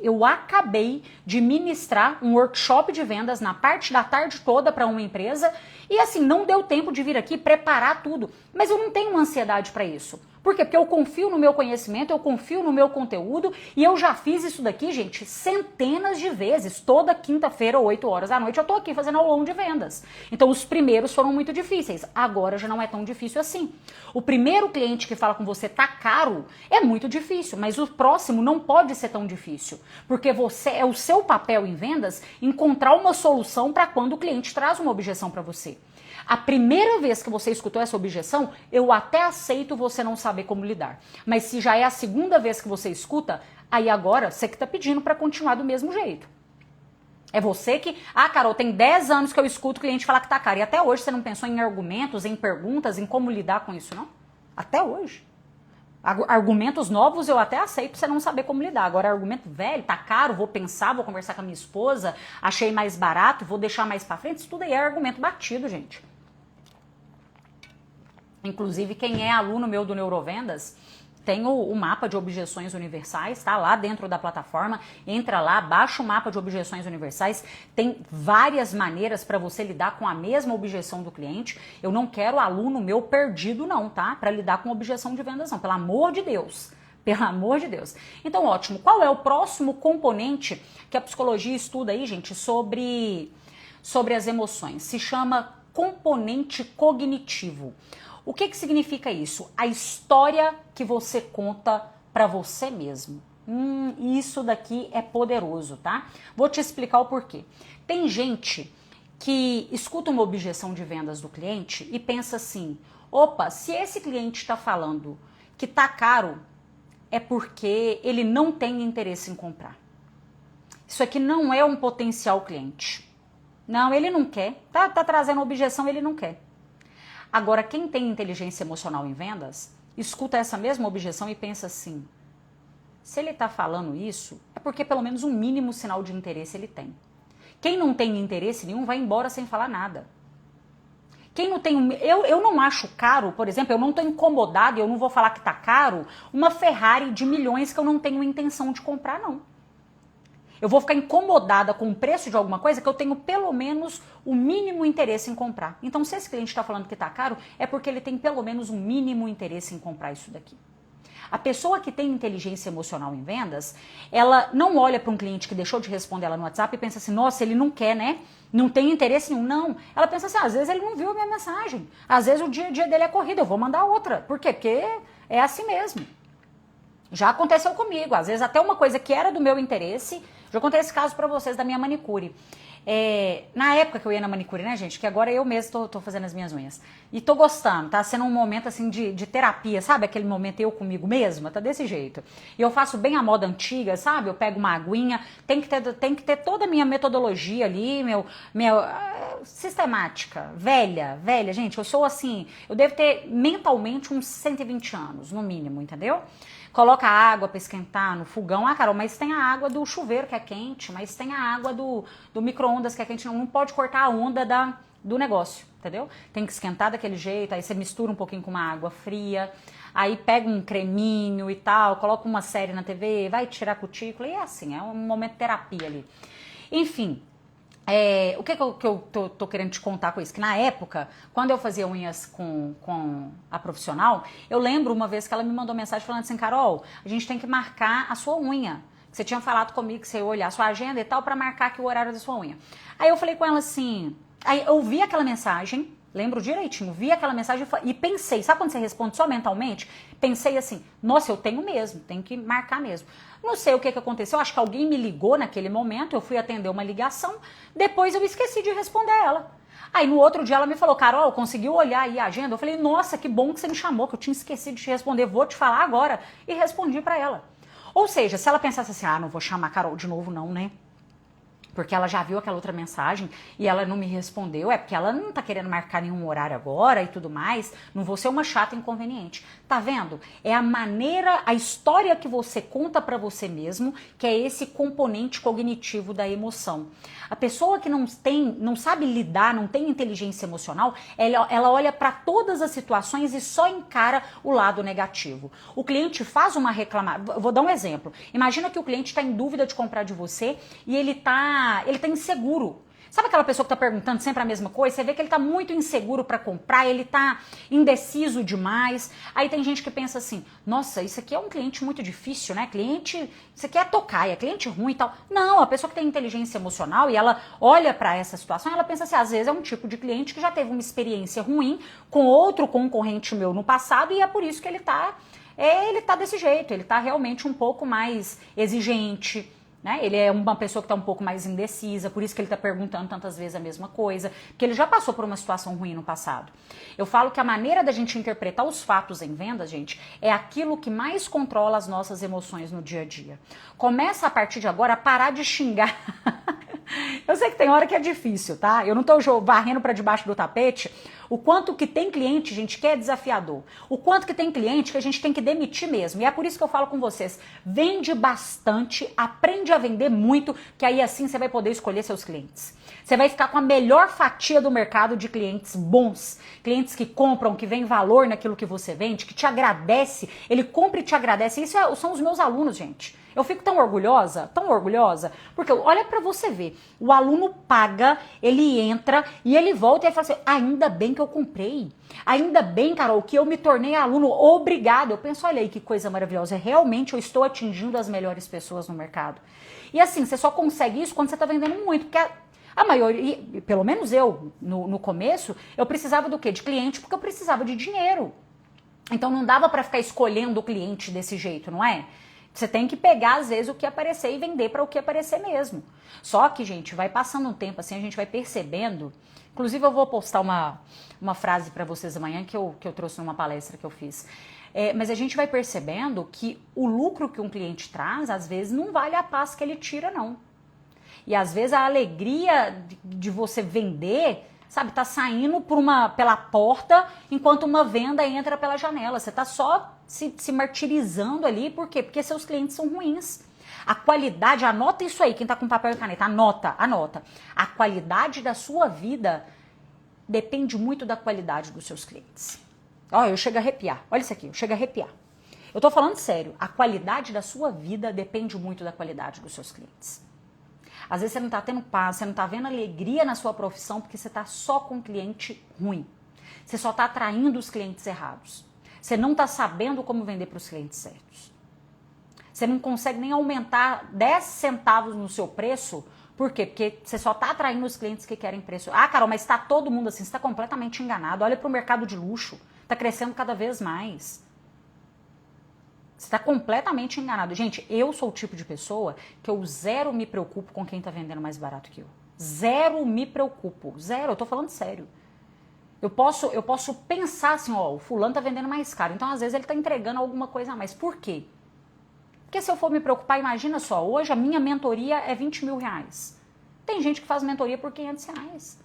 eu acabei de ministrar um workshop de vendas na parte da tarde toda para uma empresa e assim, não deu tempo de vir aqui preparar tudo, mas eu não tenho ansiedade para isso. Por quê? Porque eu confio no meu conhecimento, eu confio no meu conteúdo e eu já fiz isso daqui, gente, centenas de vezes. Toda quinta-feira, 8 horas da noite, eu tô aqui fazendo aulão de vendas. Então, os primeiros foram muito difíceis. Agora já não é tão difícil assim. O primeiro cliente que fala com você tá caro é muito difícil, mas o próximo não pode ser tão difícil. Porque é o seu papel em vendas encontrar uma solução para quando o cliente traz uma objeção para você. A primeira vez que você escutou essa objeção, eu até aceito você não saber como lidar. Mas se já é a segunda vez que você escuta, aí agora você que tá pedindo para continuar do mesmo jeito. É você que... Ah, Carol, tem 10 anos que eu escuto o cliente falar que tá caro. E até hoje você não pensou em argumentos, em perguntas, em como lidar com isso, não? Até hoje. Argumentos novos eu até aceito você não saber como lidar. Agora, argumento velho, tá caro, vou pensar, vou conversar com a minha esposa, achei mais barato, vou deixar mais pra frente. Isso tudo aí é argumento batido, gente. Inclusive, quem é aluno meu do Neurovendas, tem o mapa de objeções universais, tá? Lá dentro da plataforma, entra lá, baixa o mapa de objeções universais, tem várias maneiras para você lidar com a mesma objeção do cliente. Eu não quero aluno meu perdido não, tá? Para lidar com objeção de vendas não, pelo amor de Deus. Pelo amor de Deus. Então, ótimo. Qual é o próximo componente que a psicologia estuda aí, gente, sobre as emoções? Se chama componente cognitivo. O que significa isso? A história que você conta para você mesmo. Isso daqui é poderoso, tá? Vou te explicar o porquê. Tem gente que escuta uma objeção de vendas do cliente e pensa assim, opa, se esse cliente está falando que tá caro, é porque ele não tem interesse em comprar. Isso aqui não é um potencial cliente. Não, ele não quer. Tá trazendo objeção, ele não quer. Agora, quem tem inteligência emocional em vendas, escuta essa mesma objeção e pensa assim, se ele está falando isso, é porque pelo menos um mínimo sinal de interesse ele tem. Quem não tem interesse nenhum vai embora sem falar nada. Quem não tem, eu não acho caro, por exemplo, eu não estou incomodada, eu não vou falar que está caro, uma Ferrari de milhões que eu não tenho intenção de comprar, não. Eu vou ficar incomodada com o preço de alguma coisa que eu tenho pelo menos o mínimo interesse em comprar. Então, se esse cliente está falando que está caro, é porque ele tem pelo menos um mínimo interesse em comprar isso daqui. A pessoa que tem inteligência emocional em vendas, ela não olha para um cliente que deixou de responder ela no WhatsApp e pensa assim, nossa, ele não quer, né? Não tem interesse nenhum. Não. Ela pensa assim, às vezes ele não viu a minha mensagem. Às vezes o dia a dia dele é corrido, eu vou mandar outra. Por quê? Porque é assim mesmo. Já aconteceu comigo. Às vezes até uma coisa que era do meu interesse. Já contei esse caso pra vocês da minha manicure. Na época que eu ia na manicure, né, gente? Que agora eu mesmo tô fazendo as minhas unhas. E tô gostando, tá sendo um momento, assim, de terapia, sabe? Aquele momento eu comigo mesma, tá desse jeito. E eu faço bem a moda antiga, sabe? Eu pego uma aguinha, tem que ter toda a minha metodologia ali, sistemática, velha, gente. Eu sou assim, eu devo ter mentalmente uns 120 anos, no mínimo, entendeu? Coloca água para esquentar no fogão. Ah, Carol, mas tem a água do chuveiro que é quente, mas tem a água do micro-ondas que é quente. Não pode cortar a onda do negócio, entendeu? Tem que esquentar daquele jeito, aí você mistura um pouquinho com uma água fria, aí pega um creminho e tal, coloca uma série na TV, vai tirar a cutícula, e é assim, é um momento de terapia ali. Enfim, o que eu tô querendo te contar com isso? Que na época, quando eu fazia unhas com a profissional, eu lembro uma vez que ela me mandou mensagem falando assim, Carol, a gente tem que marcar a sua unha. Você tinha falado comigo que você ia olhar a sua agenda e tal para marcar aqui o horário da sua unha. Aí eu falei com ela assim, aí eu vi aquela mensagem, lembro direitinho, vi aquela mensagem e pensei, sabe quando você responde só mentalmente? Pensei assim, nossa, eu tenho mesmo, tenho que marcar mesmo. Não sei o que aconteceu, acho que alguém me ligou naquele momento, eu fui atender uma ligação, depois eu esqueci de responder ela. Aí no outro dia ela me falou, Carol, conseguiu olhar aí a agenda? Eu falei, nossa, que bom que você me chamou, que eu tinha esquecido de te responder, vou te falar agora. E respondi pra ela. Ou seja, se ela pensasse assim, não vou chamar a Carol de novo não, né? Porque ela já viu aquela outra mensagem e ela não me respondeu, é porque ela não tá querendo marcar nenhum horário agora e tudo mais, não vou ser uma chata inconveniente. Tá vendo? É a maneira, a história que você conta pra você mesmo, que é esse componente cognitivo da emoção. A pessoa que não sabe lidar, não tem inteligência emocional, ela olha para todas as situações e só encara o lado negativo. O cliente faz uma reclamação, vou dar um exemplo. Imagina que o cliente está em dúvida de comprar de você e ele tá inseguro. Sabe aquela pessoa que tá perguntando sempre a mesma coisa? Você vê que ele tá muito inseguro para comprar, ele tá indeciso demais. Aí tem gente que pensa assim, nossa, isso aqui é um cliente muito difícil, né? Cliente, isso aqui é tocaia, é cliente ruim e tal. Não, a pessoa que tem inteligência emocional e ela olha para essa situação, ela pensa assim, às vezes é um tipo de cliente que já teve uma experiência ruim com outro concorrente meu no passado e é por isso que ele tá desse jeito, ele tá realmente um pouco mais exigente, né? Ele é uma pessoa que está um pouco mais indecisa, por isso que ele está perguntando tantas vezes a mesma coisa, porque ele já passou por uma situação ruim no passado. Eu falo que a maneira da gente interpretar os fatos em vendas, gente, é aquilo que mais controla as nossas emoções no dia a dia. Começa a partir de agora a parar de xingar. Eu sei que tem hora que é difícil, tá? Eu não tô varrendo para debaixo do tapete o quanto que tem cliente, gente, que é desafiador. O quanto que tem cliente que a gente tem que demitir mesmo. E é por isso que eu falo com vocês. Vende bastante, aprende a vender muito, que aí assim você vai poder escolher seus clientes. Você vai ficar com a melhor fatia do mercado de clientes bons. Clientes que compram, que veem valor naquilo que você vende, que te agradece. Ele compra e te agradece. Isso são os meus alunos, gente. Eu fico tão orgulhosa, porque olha pra você ver, o aluno paga, ele entra e ele volta e ele fala assim, ainda bem que eu comprei, ainda bem, Carol, que eu me tornei aluno, obrigado. Eu penso, olha aí que coisa maravilhosa, realmente eu estou atingindo as melhores pessoas no mercado. E assim, você só consegue isso quando você tá vendendo muito, porque a maioria, pelo menos eu, no começo, eu precisava do quê? De cliente, porque eu precisava de dinheiro. Então não dava pra ficar escolhendo o cliente desse jeito, não é? Você tem que pegar, às vezes, o que aparecer e vender para o que aparecer mesmo. Só que, gente, vai passando um tempo assim, a gente vai percebendo. Inclusive, eu vou postar uma frase para vocês amanhã que eu trouxe numa palestra que eu fiz. Mas a gente vai percebendo que o lucro que um cliente traz, às vezes, não vale a paz que ele tira, não. E às vezes a alegria de você vender, sabe, tá saindo pela porta enquanto uma venda entra pela janela. Você tá só se martirizando ali, por quê? Porque seus clientes são ruins. A qualidade, anota isso aí, quem tá com papel e caneta, anota. A qualidade da sua vida depende muito da qualidade dos seus clientes. Ó, eu chego a arrepiar, olha isso aqui, eu chego a arrepiar. Eu tô falando sério, a qualidade da sua vida depende muito da qualidade dos seus clientes. Às vezes você não tá tendo paz, você não tá vendo alegria na sua profissão porque você tá só com cliente ruim. Você só tá atraindo os clientes errados. Você não tá sabendo como vender para os clientes certos. Você não consegue nem aumentar 10 centavos no seu preço. Por quê? Porque você só tá atraindo os clientes que querem preço. Ah, Carol, mas tá todo mundo assim, você tá completamente enganado. Olha pro mercado de luxo, tá crescendo cada vez mais. Você está completamente enganado. Gente, eu sou o tipo de pessoa que eu zero me preocupo com quem está vendendo mais barato que eu. Zero me preocupo. Zero, eu tô falando sério. Eu posso pensar assim, ó, o fulano tá vendendo mais caro. Então, às vezes, ele tá entregando alguma coisa a mais. Por quê? Porque se eu for me preocupar, imagina só, hoje a minha mentoria é 20 mil reais. Tem gente que faz mentoria por 500 reais.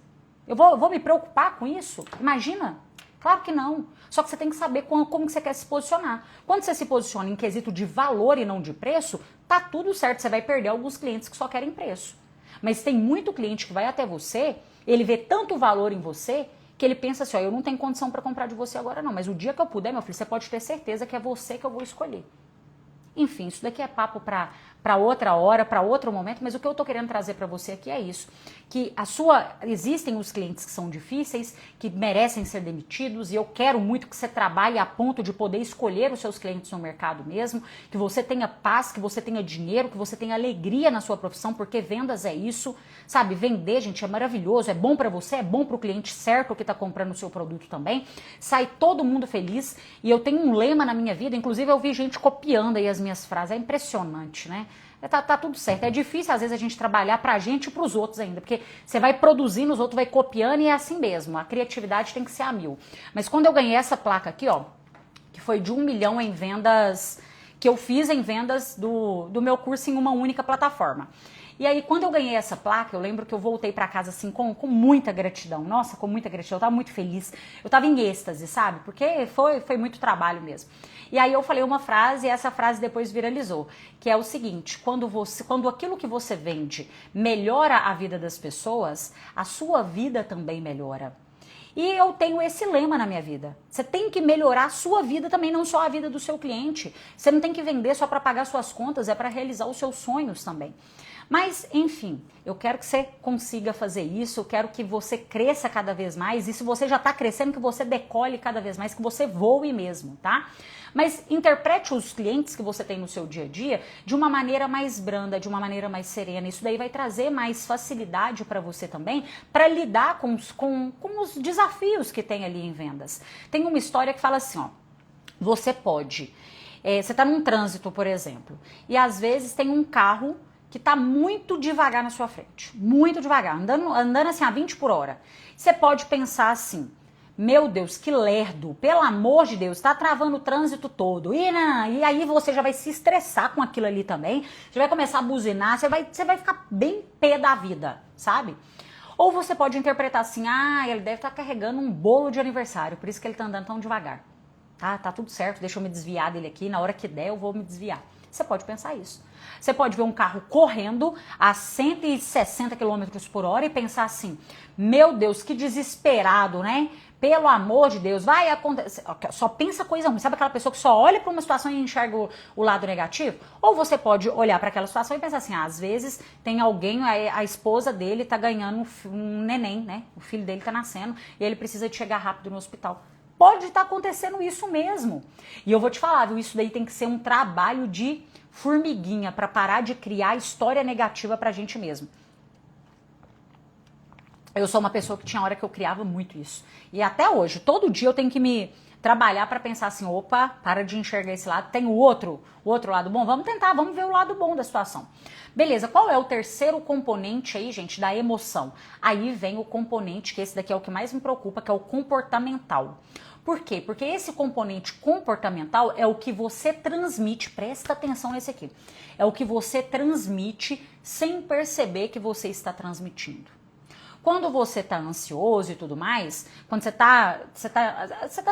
Eu vou me preocupar com isso? Imagina. Claro que não. Só que você tem que saber como que você quer se posicionar. Quando você se posiciona em quesito de valor e não de preço, tá tudo certo. Você vai perder alguns clientes que só querem preço. Mas tem muito cliente que vai até você, ele vê tanto valor em você, que ele pensa assim, ó, eu não tenho condição para comprar de você agora não, mas o dia que eu puder, meu filho, você pode ter certeza que é você que eu vou escolher. Enfim, isso daqui é papo para outra hora, para outro momento, mas o que eu tô querendo trazer para você aqui é isso, que existem os clientes que são difíceis, que merecem ser demitidos, e eu quero muito que você trabalhe a ponto de poder escolher os seus clientes no mercado mesmo, que você tenha paz, que você tenha dinheiro, que você tenha alegria na sua profissão, porque vendas é isso, sabe? Vender, gente, é maravilhoso, é bom para você, é bom para o cliente certo que tá comprando o seu produto também, sai todo mundo feliz, e eu tenho um lema na minha vida, inclusive eu vi gente copiando aí as minhas frases, é impressionante, né? Tá tudo certo. É difícil, às vezes, a gente trabalhar pra gente e pros outros ainda, porque você vai produzindo, os outros vai copiando e é assim mesmo. A criatividade tem que ser a mil. Mas quando eu ganhei essa placa aqui, ó, que foi de 1 milhão em vendas, que eu fiz em vendas do meu curso em uma única plataforma. E aí, quando eu ganhei essa placa, eu lembro que eu voltei pra casa assim com muita gratidão. Nossa, com muita gratidão. Eu tava muito feliz. Eu tava em êxtase, sabe? Porque foi muito trabalho mesmo. E aí eu falei uma frase e essa frase depois viralizou, que é o seguinte: quando aquilo que você vende melhora a vida das pessoas, a sua vida também melhora. E eu tenho esse lema na minha vida. Você tem que melhorar a sua vida também, não só a vida do seu cliente. Você não tem que vender só para pagar suas contas, é para realizar os seus sonhos também. Mas, enfim, eu quero que você consiga fazer isso, eu quero que você cresça cada vez mais, e se você já está crescendo, que você decole cada vez mais, que você voe mesmo, tá? Mas interprete os clientes que você tem no seu dia a dia de uma maneira mais branda, de uma maneira mais serena. Isso daí vai trazer mais facilidade para você também, para lidar com os desafios que tem ali em vendas. Tem uma história que fala assim, ó, você pode, você está num trânsito, por exemplo, e às vezes tem um carro que está muito devagar na sua frente, muito devagar, andando assim a 20 por hora. Você pode pensar assim, meu Deus, que lerdo, pelo amor de Deus, tá travando o trânsito todo. E aí você já vai se estressar com aquilo ali também, já vai começar a buzinar, você vai ficar bem pé da vida, sabe? Ou você pode interpretar assim, ele deve estar carregando um bolo de aniversário, por isso que ele tá andando tão devagar. Tá tudo certo, deixa eu me desviar dele aqui, na hora que der eu vou me desviar. Você pode pensar isso. Você pode ver um carro correndo a 160 km por hora e pensar assim, meu Deus, que desesperado, né? Pelo amor de Deus, vai acontecer. Só pensa coisa ruim. Sabe aquela pessoa que só olha para uma situação e enxerga o lado negativo? Ou você pode olhar para aquela situação e pensar assim, às vezes tem alguém, a esposa dele tá ganhando um neném, né? O filho dele tá nascendo e ele precisa de chegar rápido no hospital. Pode estar acontecendo isso mesmo. E eu vou te falar, viu? Isso daí tem que ser um trabalho de formiguinha para parar de criar história negativa pra gente mesmo. Eu sou uma pessoa que tinha hora que eu criava muito isso. E até hoje, todo dia eu tenho que me trabalhar para pensar assim, opa, para de enxergar esse lado, tem o outro lado bom, vamos tentar, vamos ver o lado bom da situação. Beleza, qual é o terceiro componente aí, gente, da emoção? Aí vem o componente, que esse daqui é o que mais me preocupa, que é o comportamental. Por quê? Porque esse componente comportamental é o que você transmite, presta atenção nesse aqui, é o que você transmite sem perceber que você está transmitindo. Quando você tá ansioso e tudo mais, quando você tá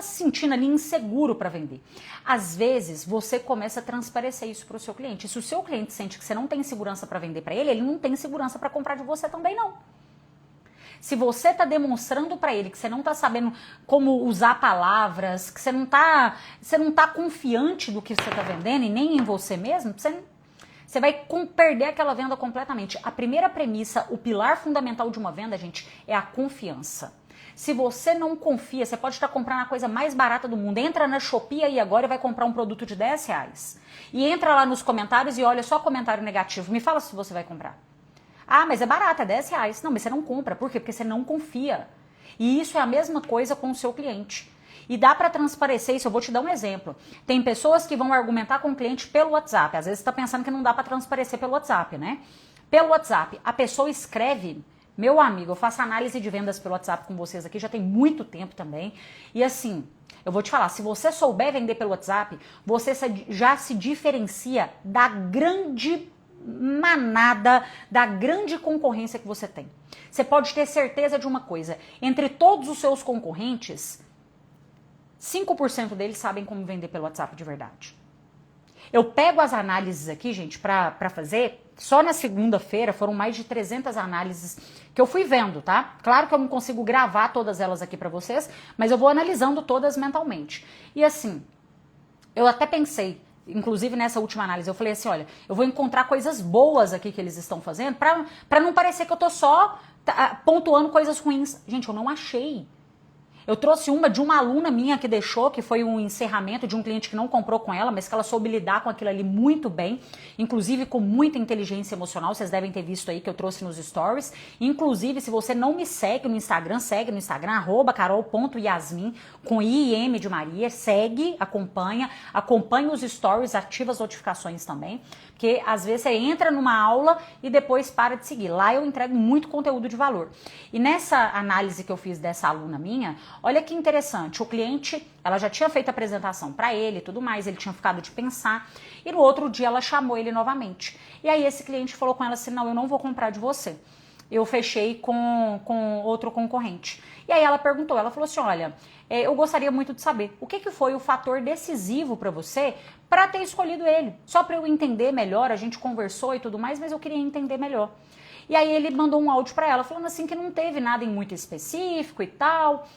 se sentindo ali inseguro para vender, às vezes você começa a transparecer isso para o seu cliente. E se o seu cliente sente que você não tem segurança para vender para ele não tem segurança para comprar de você também não. Se você tá demonstrando para ele que você não tá sabendo como usar palavras, que você não tá confiante do que você tá vendendo e nem em você mesmo, você vai perder aquela venda completamente. A primeira premissa, o pilar fundamental de uma venda, gente, é a confiança. Se você não confia, você pode estar comprando a coisa mais barata do mundo. Entra na Shopee aí agora e vai comprar um produto de R$10. E entra lá nos comentários e olha só comentário negativo. Me fala se você vai comprar. Ah, mas é barato, é R$10. Não, mas você não compra. Por quê? Porque você não confia. E isso é a mesma coisa com o seu cliente. E dá para transparecer isso, eu vou te dar um exemplo. Tem pessoas que vão argumentar com o cliente pelo WhatsApp. Às vezes você está pensando que não dá para transparecer pelo WhatsApp, né? Pelo WhatsApp, a pessoa escreve, meu amigo, eu faço análise de vendas pelo WhatsApp com vocês aqui, já tem muito tempo também. E assim, eu vou te falar, se você souber vender pelo WhatsApp, você já se diferencia da grande manada, da grande concorrência que você tem. Você pode ter certeza de uma coisa, entre todos os seus concorrentes, 5% deles sabem como vender pelo WhatsApp de verdade. Eu pego as análises aqui, gente, pra fazer. Só na segunda-feira foram mais de 300 análises que eu fui vendo, tá? Claro que eu não consigo gravar todas elas aqui pra vocês, mas eu vou analisando todas mentalmente. E assim, eu até pensei, inclusive nessa última análise, eu falei assim, olha, eu vou encontrar coisas boas aqui que eles estão fazendo pra não parecer que eu tô só pontuando coisas ruins. Gente, eu não achei. Eu trouxe uma de uma aluna minha que deixou, que foi um encerramento de um cliente que não comprou com ela, mas que ela soube lidar com aquilo ali muito bem, inclusive com muita inteligência emocional, vocês devem ter visto aí que eu trouxe nos stories. Inclusive, se você não me segue no Instagram, segue no Instagram, @carol.yasmin, com I e M de Maria, segue, acompanha os stories, ativa as notificações também, porque às vezes você entra numa aula e depois para de seguir. Lá eu entrego muito conteúdo de valor. E nessa análise que eu fiz dessa aluna minha, olha que interessante, o cliente, ela já tinha feito a apresentação para ele e tudo mais, ele tinha ficado de pensar, e no outro dia ela chamou ele novamente. E aí esse cliente falou com ela assim, não, eu não vou comprar de você. Eu fechei com outro concorrente. E aí ela perguntou, ela falou assim, olha, eu gostaria muito de saber, o que foi o fator decisivo para você para ter escolhido ele? Só para eu entender melhor, a gente conversou e tudo mais, mas eu queria entender melhor. E aí ele mandou um áudio para ela, falando assim que não teve nada em muito específico e tal,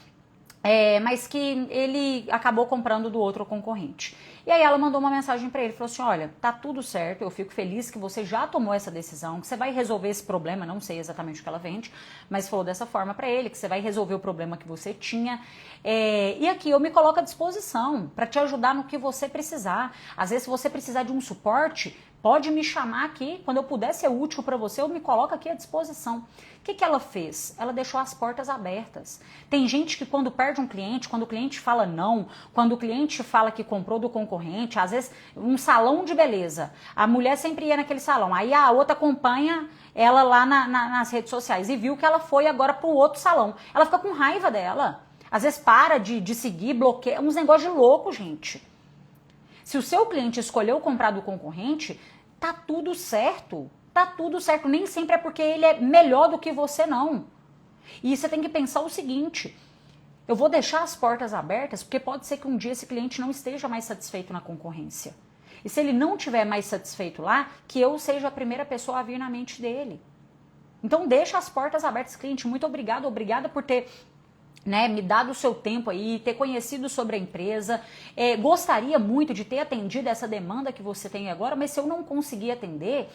mas que ele acabou comprando do outro concorrente. E aí ela mandou uma mensagem para ele, falou assim, olha, tá tudo certo, eu fico feliz que você já tomou essa decisão, que você vai resolver esse problema, não sei exatamente o que ela vende, mas falou dessa forma para ele, que você vai resolver o problema que você tinha, e aqui eu me coloco à disposição para te ajudar no que você precisar. Às vezes se você precisar de um suporte, pode me chamar aqui, quando eu puder ser útil para você, eu me coloco aqui à disposição. O que ela fez? Ela deixou as portas abertas. Tem gente que quando perde um cliente, quando o cliente fala não, quando o cliente fala que comprou do concorrente, às vezes um salão de beleza, a mulher sempre ia naquele salão, aí a outra acompanha ela lá nas redes sociais e viu que ela foi agora para o outro salão. Ela fica com raiva dela. Às vezes para de seguir, bloqueia, uns negócios de louco, gente. Se o seu cliente escolheu comprar do concorrente, tá tudo certo. Tá tudo certo. Nem sempre é porque ele é melhor do que você, não. E você tem que pensar o seguinte, eu vou deixar as portas abertas porque pode ser que um dia esse cliente não esteja mais satisfeito na concorrência. E se ele não estiver mais satisfeito lá, que eu seja a primeira pessoa a vir na mente dele. Então deixa as portas abertas, cliente. Muito obrigado, obrigada por ter me dado o seu tempo aí, ter conhecido sobre a empresa. Gostaria muito de ter atendido essa demanda que você tem agora, mas se eu não conseguir atender,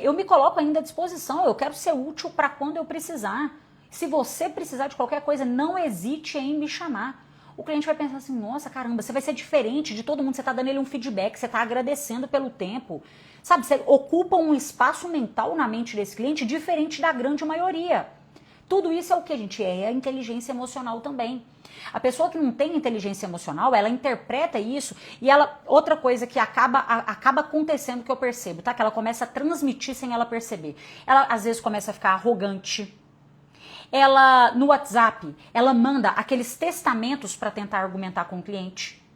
eu me coloco ainda à disposição, eu quero ser útil para quando eu precisar. Se você precisar de qualquer coisa, não hesite em me chamar. O cliente vai pensar assim, nossa, caramba, você vai ser diferente de todo mundo, você está dando ele um feedback, você está agradecendo pelo tempo. Sabe, você ocupa um espaço mental na mente desse cliente diferente da grande maioria. Tudo isso é o que, gente? É a inteligência emocional também. A pessoa que não tem inteligência emocional, ela interpreta isso e ela, outra coisa que acaba acontecendo que eu percebo, tá? Que ela começa a transmitir sem ela perceber. Ela às vezes começa a ficar arrogante. Ela, no WhatsApp, ela manda aqueles testamentos para tentar argumentar com o cliente.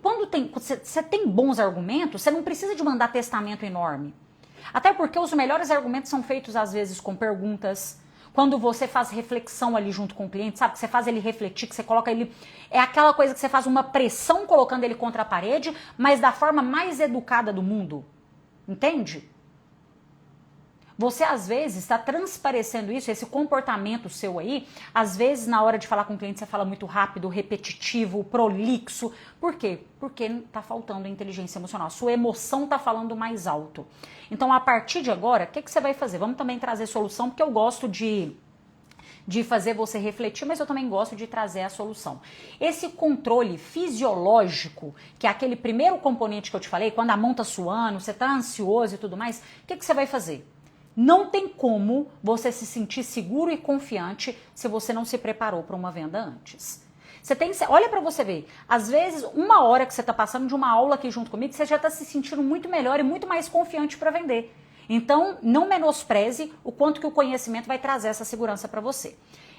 Quando você tem bons argumentos, você não precisa de mandar testamento enorme. Até porque os melhores argumentos são feitos às vezes com perguntas. Quando você faz reflexão ali junto com o cliente, sabe? Que você faz ele refletir, que você coloca ele... É aquela coisa que você faz uma pressão colocando ele contra a parede, mas da forma mais educada do mundo. Entende? Você, às vezes, está transparecendo isso, esse comportamento seu aí. Às vezes, na hora de falar com o cliente, você fala muito rápido, repetitivo, prolixo. Por quê? Porque está faltando inteligência emocional. A sua emoção está falando mais alto. Então, a partir de agora, o que você vai fazer? Vamos também trazer solução, porque eu gosto de fazer você refletir, mas eu também gosto de trazer a solução. Esse controle fisiológico, que é aquele primeiro componente que eu te falei, quando a mão tá suando, você tá ansioso e tudo mais, o que você vai fazer? Não tem como você se sentir seguro e confiante se você não se preparou para uma venda antes. Olha para você ver, às vezes uma hora que você está passando de uma aula aqui junto comigo, você já está se sentindo muito melhor e muito mais confiante para vender. Então, não menospreze o quanto que o conhecimento vai trazer essa segurança para você.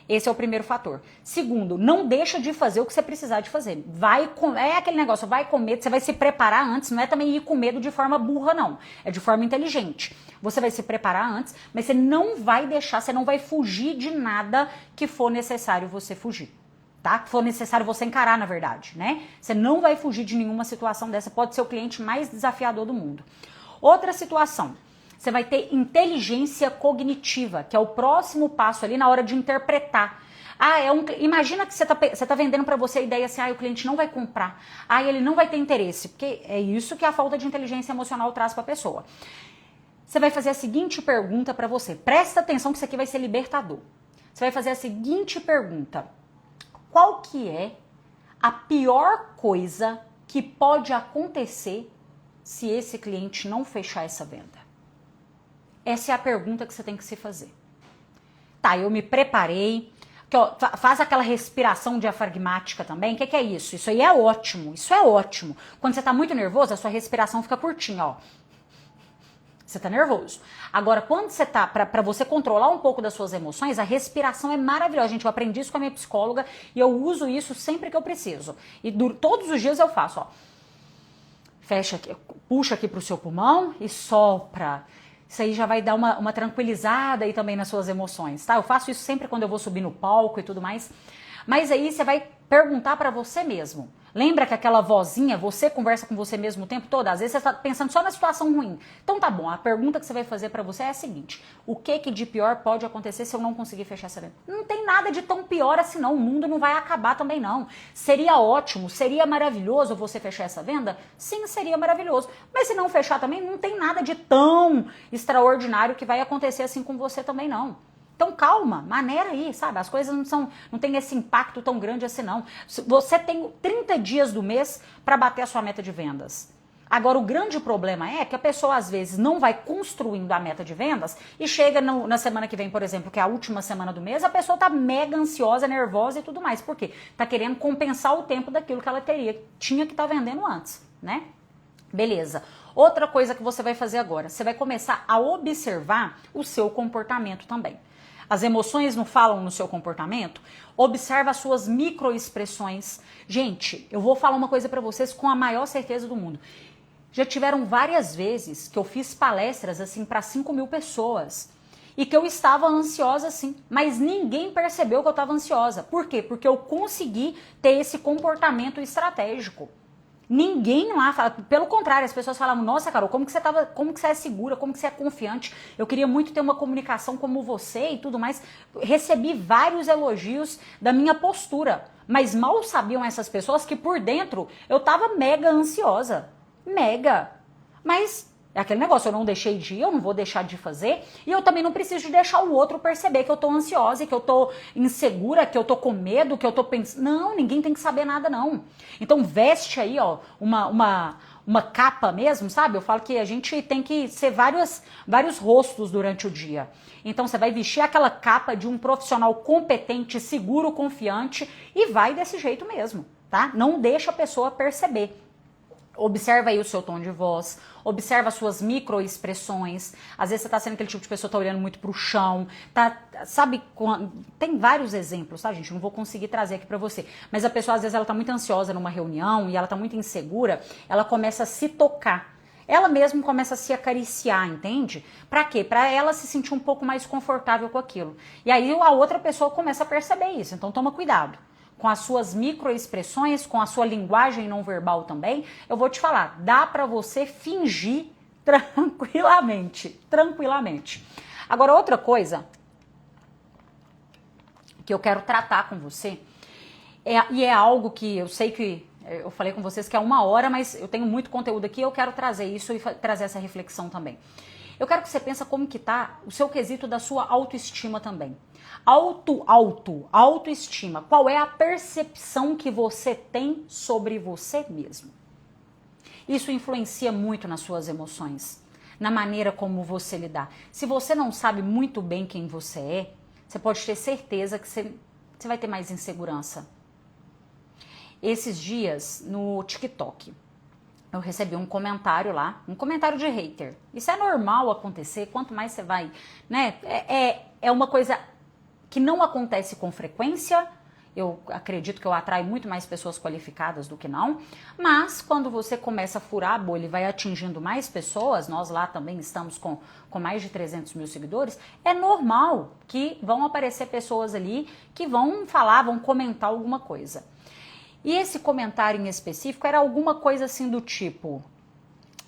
Esse é o primeiro fator. Segundo, não deixa de fazer o que você precisar de fazer. É aquele negócio, vai com medo, você vai se preparar antes, não é também ir com medo de forma burra, não. É de forma inteligente. Você vai se preparar antes, mas você não vai deixar, você não vai fugir de nada que for necessário você fugir. Tá? Que for necessário você encarar, na verdade, né? Você não vai fugir de nenhuma situação dessa, pode ser o cliente mais desafiador do mundo. Outra situação. Você vai ter inteligência cognitiva, que é o próximo passo ali na hora de interpretar. Imagina que você tá vendendo para você a ideia assim, o cliente não vai comprar, ele não vai ter interesse, porque é isso que a falta de inteligência emocional traz para a pessoa. Você vai fazer a seguinte pergunta para você, presta atenção que isso aqui vai ser libertador. Você vai fazer a seguinte pergunta, qual que é a pior coisa que pode acontecer se esse cliente não fechar essa venda? Essa é a pergunta que você tem que se fazer. Tá, eu me preparei. Faz aquela respiração diafragmática também. O que é isso? Isso aí é ótimo. Isso é ótimo. Quando você tá muito nervoso, a sua respiração fica curtinha, ó. Você tá nervoso. Agora, quando você tá, pra você controlar um pouco das suas emoções, a respiração é maravilhosa. Gente, eu aprendi isso com a minha psicóloga e eu uso isso sempre que eu preciso. E todos os dias eu faço, ó. Fecha aqui, puxa aqui pro seu pulmão e sopra. Isso aí já vai dar uma tranquilizada aí também nas suas emoções, tá? Eu faço isso sempre quando eu vou subir no palco e tudo mais. Mas aí você vai perguntar pra você mesmo. Lembra que aquela vozinha, você conversa com você mesmo o tempo todo? Às vezes você está pensando só na situação ruim. Então tá bom, a pergunta que você vai fazer pra você é a seguinte. O que de pior pode acontecer se eu não conseguir fechar essa venda? Não tem nada de tão pior assim não, o mundo não vai acabar também não. Seria ótimo, seria maravilhoso você fechar essa venda? Sim, seria maravilhoso. Mas se não fechar também, não tem nada de tão extraordinário que vai acontecer assim com você também não. Então calma, maneira aí, sabe? As coisas não tem esse impacto tão grande assim não. Você tem 30 dias do mês para bater a sua meta de vendas. Agora o grande problema é que a pessoa às vezes não vai construindo a meta de vendas e chega na semana que vem, por exemplo, que é a última semana do mês, a pessoa tá mega ansiosa, nervosa e tudo mais. Por quê? Tá querendo compensar o tempo daquilo que ela tinha que estar vendendo antes, né? Beleza. Outra coisa que você vai fazer agora, você vai começar a observar o seu comportamento também. As emoções não falam no seu comportamento? Observa as suas microexpressões. Gente, eu vou falar uma coisa pra vocês com a maior certeza do mundo. Já tiveram várias vezes que eu fiz palestras assim para 5.000 pessoas e que eu estava ansiosa assim, mas ninguém percebeu que eu estava ansiosa. Por quê? Porque eu consegui ter esse comportamento estratégico. Ninguém lá fala, pelo contrário, as pessoas falavam, nossa, Carol, como que você é segura, como que você é confiante, eu queria muito ter uma comunicação como você e tudo mais. Recebi vários elogios da minha postura, mas mal sabiam essas pessoas que por dentro eu tava mega ansiosa, mega. Mas é aquele negócio, eu não deixei de ir, eu não vou deixar de fazer, e eu também não preciso de deixar o outro perceber que eu tô ansiosa, que eu tô insegura, que eu tô com medo, que eu tô pensando. Não, ninguém tem que saber nada, não. Então veste aí, ó, uma capa mesmo, sabe? Eu falo que a gente tem que ser vários rostos durante o dia. Então você vai vestir aquela capa de um profissional competente, seguro, confiante e vai desse jeito mesmo, tá? Não deixa a pessoa perceber. Observa aí o seu tom de voz, observa as suas microexpressões. Às vezes você tá sendo aquele tipo de pessoa que tá olhando muito pro chão, tá, sabe, tem vários exemplos, tá, gente? Não vou conseguir trazer aqui pra você. Mas a pessoa, às vezes, ela tá muito ansiosa numa reunião e ela tá muito insegura, ela começa a se tocar. Ela mesma começa a se acariciar, entende? Pra quê? Pra ela se sentir um pouco mais confortável com aquilo. E aí a outra pessoa começa a perceber isso, então toma cuidado. Com as suas microexpressões, com a sua linguagem não verbal também, eu vou te falar, dá pra você fingir tranquilamente. Agora, outra coisa que eu quero tratar com você, e é algo que eu sei que eu falei com vocês que é 1 hora, mas eu tenho muito conteúdo aqui, eu quero trazer isso e trazer essa reflexão também. Eu quero que você pense como que tá o seu quesito da sua autoestima também. Autoestima. Qual é a percepção que você tem sobre você mesmo? Isso influencia muito nas suas emoções, na maneira como você lidar. Se você não sabe muito bem quem você é, você pode ter certeza que você vai ter mais insegurança. Esses dias, no TikTok, eu recebi um comentário lá, um comentário de hater. Isso é normal acontecer, quanto mais você vai, né? É uma coisa que não acontece com frequência. Eu acredito que eu atraio muito mais pessoas qualificadas do que não, mas quando você começa a furar a bolha e vai atingindo mais pessoas, nós lá também estamos com mais de 300 mil seguidores, é normal que vão aparecer pessoas ali que vão falar, vão comentar alguma coisa. E esse comentário em específico era alguma coisa assim do tipo: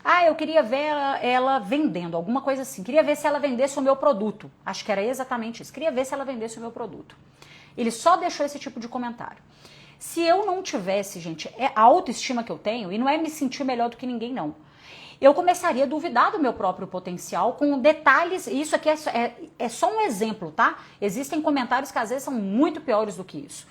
ah, eu queria ver ela vendendo, alguma coisa assim. Queria ver se ela vendesse o meu produto. Acho que era exatamente isso. Queria ver se ela vendesse o meu produto. Ele só deixou esse tipo de comentário. Se eu não tivesse, gente, a autoestima que eu tenho, e não é me sentir melhor do que ninguém, não. Eu começaria a duvidar do meu próprio potencial com detalhes. Isso aqui é só um exemplo, tá? Existem comentários que às vezes são muito piores do que isso.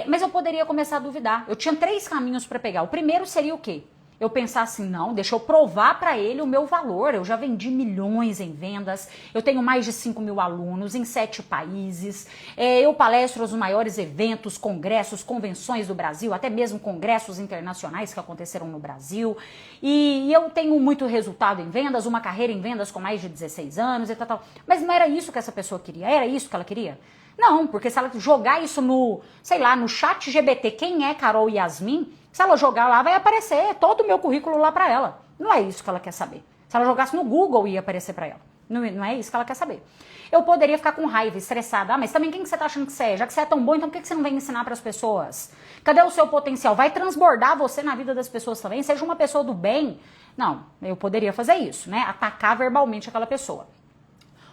Mas eu poderia começar a duvidar. Eu tinha 3 caminhos para pegar. O primeiro seria o quê? Eu pensar assim, não, deixa eu provar para ele o meu valor. Eu já vendi milhões em vendas, eu tenho mais de 5 mil alunos em 7 países, eu palestro nos maiores eventos, congressos, convenções do Brasil, até mesmo congressos internacionais que aconteceram no Brasil, e eu tenho muito resultado em vendas, uma carreira em vendas com mais de 16 anos e tal. Mas não era isso que essa pessoa queria, era isso que ela queria? Não, porque se ela jogar isso no, sei lá, no chat GBT, quem é Carol Yasmin, se ela jogar lá, vai aparecer todo o meu currículo lá pra ela. Não é isso que ela quer saber. Se ela jogasse no Google, ia aparecer pra ela. Não é isso que ela quer saber. Eu poderia ficar com raiva, estressada. Ah, mas também quem que você tá achando que você é? Já que você é tão bom, então por que você não vem ensinar pras pessoas? Cadê o seu potencial? Vai transbordar você na vida das pessoas também? Seja uma pessoa do bem. Não, eu poderia fazer isso, né? Atacar verbalmente aquela pessoa.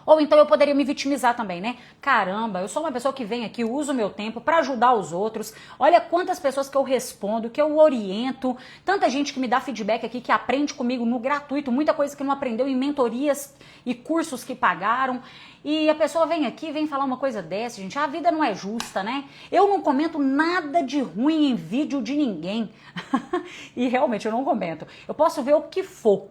Ou então eu poderia me vitimizar também, né? Caramba, eu sou uma pessoa que vem aqui, uso o meu tempo para ajudar os outros. Olha quantas pessoas que eu respondo, que eu oriento. Tanta gente que me dá feedback aqui, que aprende comigo no gratuito. Muita coisa que não aprendeu em mentorias e cursos que pagaram. E a pessoa vem aqui, vem falar uma coisa dessa, gente. A vida não é justa, né? Eu não comento nada de ruim em vídeo de ninguém. E realmente eu não comento. Eu posso ver o que for.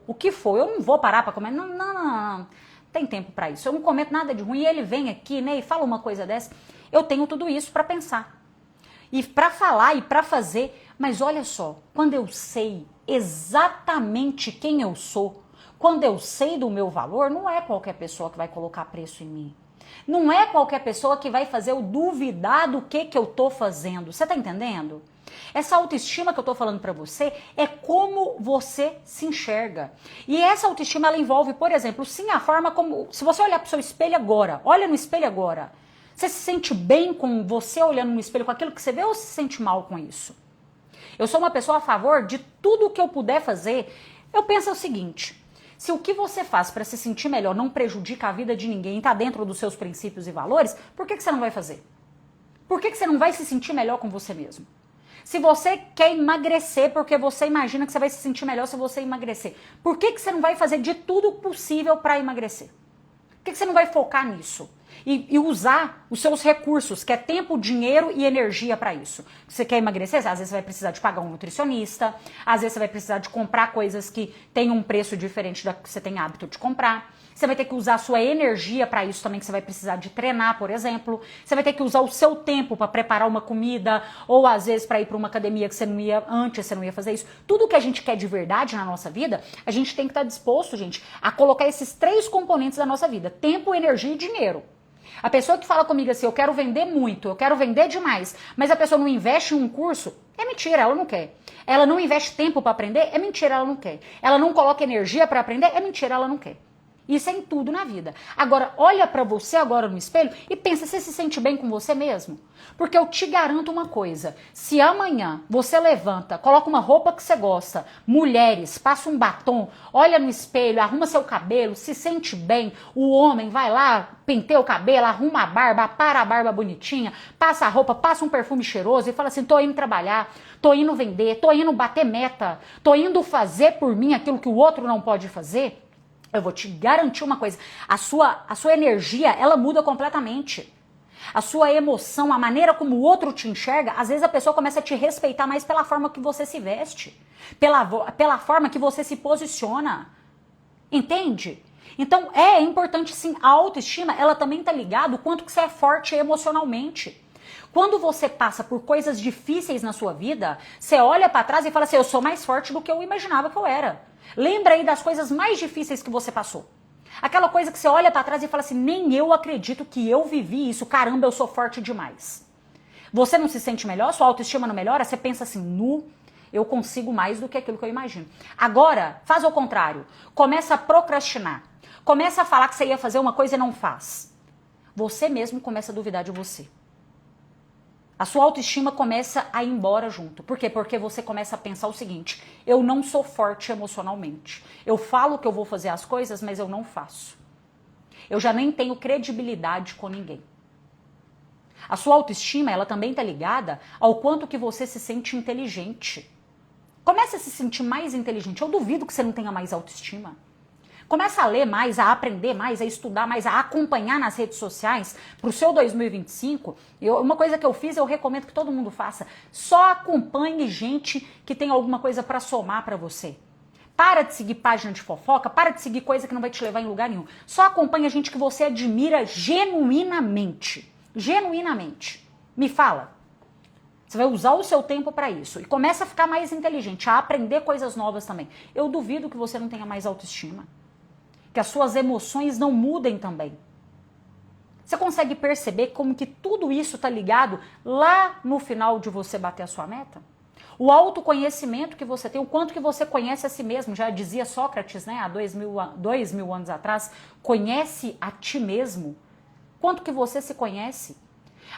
Eu não vou parar para comentar. Não. Tem tempo para isso. Eu não comento nada de ruim e ele vem aqui, né, e fala uma coisa dessa. Eu tenho tudo isso para pensar. E para falar e para fazer. Mas olha só, quando eu sei exatamente quem eu sou, quando eu sei do meu valor, não é qualquer pessoa que vai colocar preço em mim. Não é qualquer pessoa que vai fazer eu duvidar do que eu tô fazendo. Você tá entendendo? Essa autoestima que eu tô falando pra você é como você se enxerga. E essa autoestima, ela envolve, por exemplo, sim, a forma como... Se você olhar pro seu espelho agora, olha no espelho agora. Você se sente bem com você olhando no espelho, com aquilo que você vê, ou se sente mal com isso? Eu sou uma pessoa a favor de tudo que eu puder fazer. Eu penso o seguinte... Se o que você faz para se sentir melhor não prejudica a vida de ninguém, está dentro dos seus princípios e valores, por que você não vai fazer? Por que você não vai se sentir melhor com você mesmo? Se você quer emagrecer porque você imagina que você vai se sentir melhor se você emagrecer, por que você não vai fazer de tudo possível para emagrecer? Por que você não vai focar nisso? E usar os seus recursos, que é tempo, dinheiro e energia para isso. Você quer emagrecer? Às vezes você vai precisar de pagar um nutricionista, às vezes você vai precisar de comprar coisas que têm um preço diferente da que você tem hábito de comprar. Você vai ter que usar a sua energia para isso também, que você vai precisar de treinar, por exemplo. Você vai ter que usar o seu tempo para preparar uma comida, ou às vezes para ir para uma academia que você não ia antes, você não ia fazer isso. Tudo que a gente quer de verdade na nossa vida, a gente tem que estar disposto, gente, a colocar esses 3 componentes da nossa vida: tempo, energia e dinheiro. A pessoa que fala comigo assim, eu quero vender muito, eu quero vender demais, mas a pessoa não investe em um curso, é mentira, ela não quer. Ela não investe tempo para aprender, é mentira, ela não quer. Ela não coloca energia para aprender, é mentira, ela não quer. Isso é em tudo na vida. Agora, olha pra você agora no espelho e pensa, você se sente bem com você mesmo? Porque eu te garanto uma coisa, se amanhã você levanta, coloca uma roupa que você gosta, mulheres, passa um batom, olha no espelho, arruma seu cabelo, se sente bem, o homem vai lá, penteia o cabelo, arruma a barba, para a barba bonitinha, passa a roupa, passa um perfume cheiroso e fala assim, tô indo trabalhar, tô indo vender, tô indo bater meta, tô indo fazer por mim aquilo que o outro não pode fazer. Eu vou te garantir uma coisa, a sua energia, ela muda completamente. A sua emoção, a maneira como o outro te enxerga, às vezes a pessoa começa a te respeitar mais pela forma que você se veste, pela forma que você se posiciona. Entende? Então é importante sim, a autoestima, ela também tá ligada o quanto que você é forte emocionalmente. Quando você passa por coisas difíceis na sua vida, você olha pra trás e fala assim, eu sou mais forte do que eu imaginava que eu era. Lembra aí das coisas mais difíceis que você passou. Aquela coisa que você olha pra trás e fala assim, nem eu acredito que eu vivi isso, caramba, eu sou forte demais. Você não se sente melhor, sua autoestima não melhora, você pensa assim, eu consigo mais do que aquilo que eu imagino. Agora, faz ao contrário, começa a procrastinar, começa a falar que você ia fazer uma coisa e não faz. Você mesmo começa a duvidar de você. A sua autoestima começa a ir embora junto. Por quê? Porque você começa a pensar o seguinte, eu não sou forte emocionalmente. Eu falo que eu vou fazer as coisas, mas eu não faço. Eu já nem tenho credibilidade com ninguém. A sua autoestima, ela também está ligada ao quanto que você se sente inteligente. Comece a se sentir mais inteligente. Eu duvido que você não tenha mais autoestima. Começa a ler mais, a aprender mais, a estudar mais, a acompanhar nas redes sociais para o seu 2025. Uma coisa que eu fiz, eu recomendo que todo mundo faça. Só acompanhe gente que tem alguma coisa para somar para você. Para de seguir página de fofoca, para de seguir coisa que não vai te levar em lugar nenhum. Só acompanha gente que você admira genuinamente. Genuinamente. Me fala. Você vai usar o seu tempo para isso. E começa a ficar mais inteligente, a aprender coisas novas também. Eu duvido que você não tenha mais autoestima. Que as suas emoções não mudem também. Você consegue perceber como que tudo isso está ligado lá no final de você bater a sua meta? O autoconhecimento que você tem, o quanto que você conhece a si mesmo, já dizia Sócrates, né, há 2000 anos atrás, conhece a ti mesmo. Quanto que você se conhece?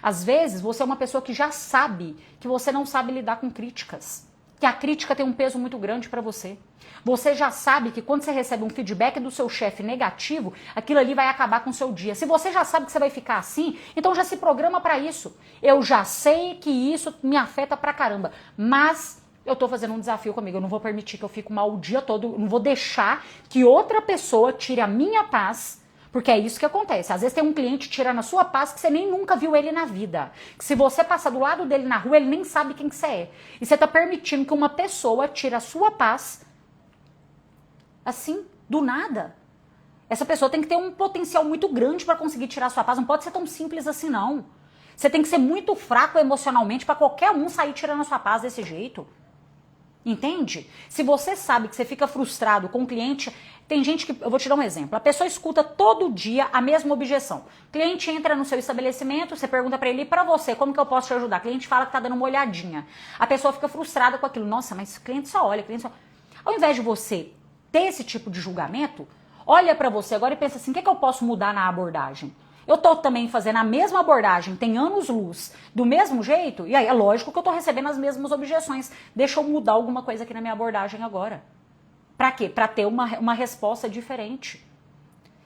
Às vezes você é uma pessoa que já sabe que você não sabe lidar com críticas. Que a crítica tem um peso muito grande para você. Você já sabe que quando você recebe um feedback do seu chefe negativo, aquilo ali vai acabar com o seu dia. Se você já sabe que você vai ficar assim, então já se programa para isso. Eu já sei que isso me afeta pra caramba, mas eu tô fazendo um desafio comigo, eu não vou permitir que eu fique mal o dia todo, eu não vou deixar que outra pessoa tire a minha paz. Porque é isso que acontece. Às vezes tem um cliente tirando a sua paz que você nem nunca viu ele na vida. Que se você passar do lado dele na rua, ele nem sabe quem que você é. E você está permitindo que uma pessoa tire a sua paz assim, do nada. Essa pessoa tem que ter um potencial muito grande para conseguir tirar a sua paz. Não pode ser tão simples assim, não. Você tem que ser muito fraco emocionalmente para qualquer um sair tirando a sua paz desse jeito. Entende? Se você sabe que você fica frustrado com o cliente, tem gente que, eu vou te dar um exemplo, a pessoa escuta todo dia a mesma objeção. O cliente entra no seu estabelecimento, você pergunta pra ele, e pra você, como que eu posso te ajudar? O cliente fala que tá dando uma olhadinha. A pessoa fica frustrada com aquilo. Nossa, mas o cliente só olha, o cliente só... Ao invés de você ter esse tipo de julgamento, olha pra você agora e pensa assim, o que é que eu posso mudar na abordagem? Eu tô também fazendo a mesma abordagem, tem anos-luz, do mesmo jeito, e aí é lógico que eu tô recebendo as mesmas objeções. Deixa eu mudar alguma coisa aqui na minha abordagem agora. Pra quê? Pra ter uma resposta diferente.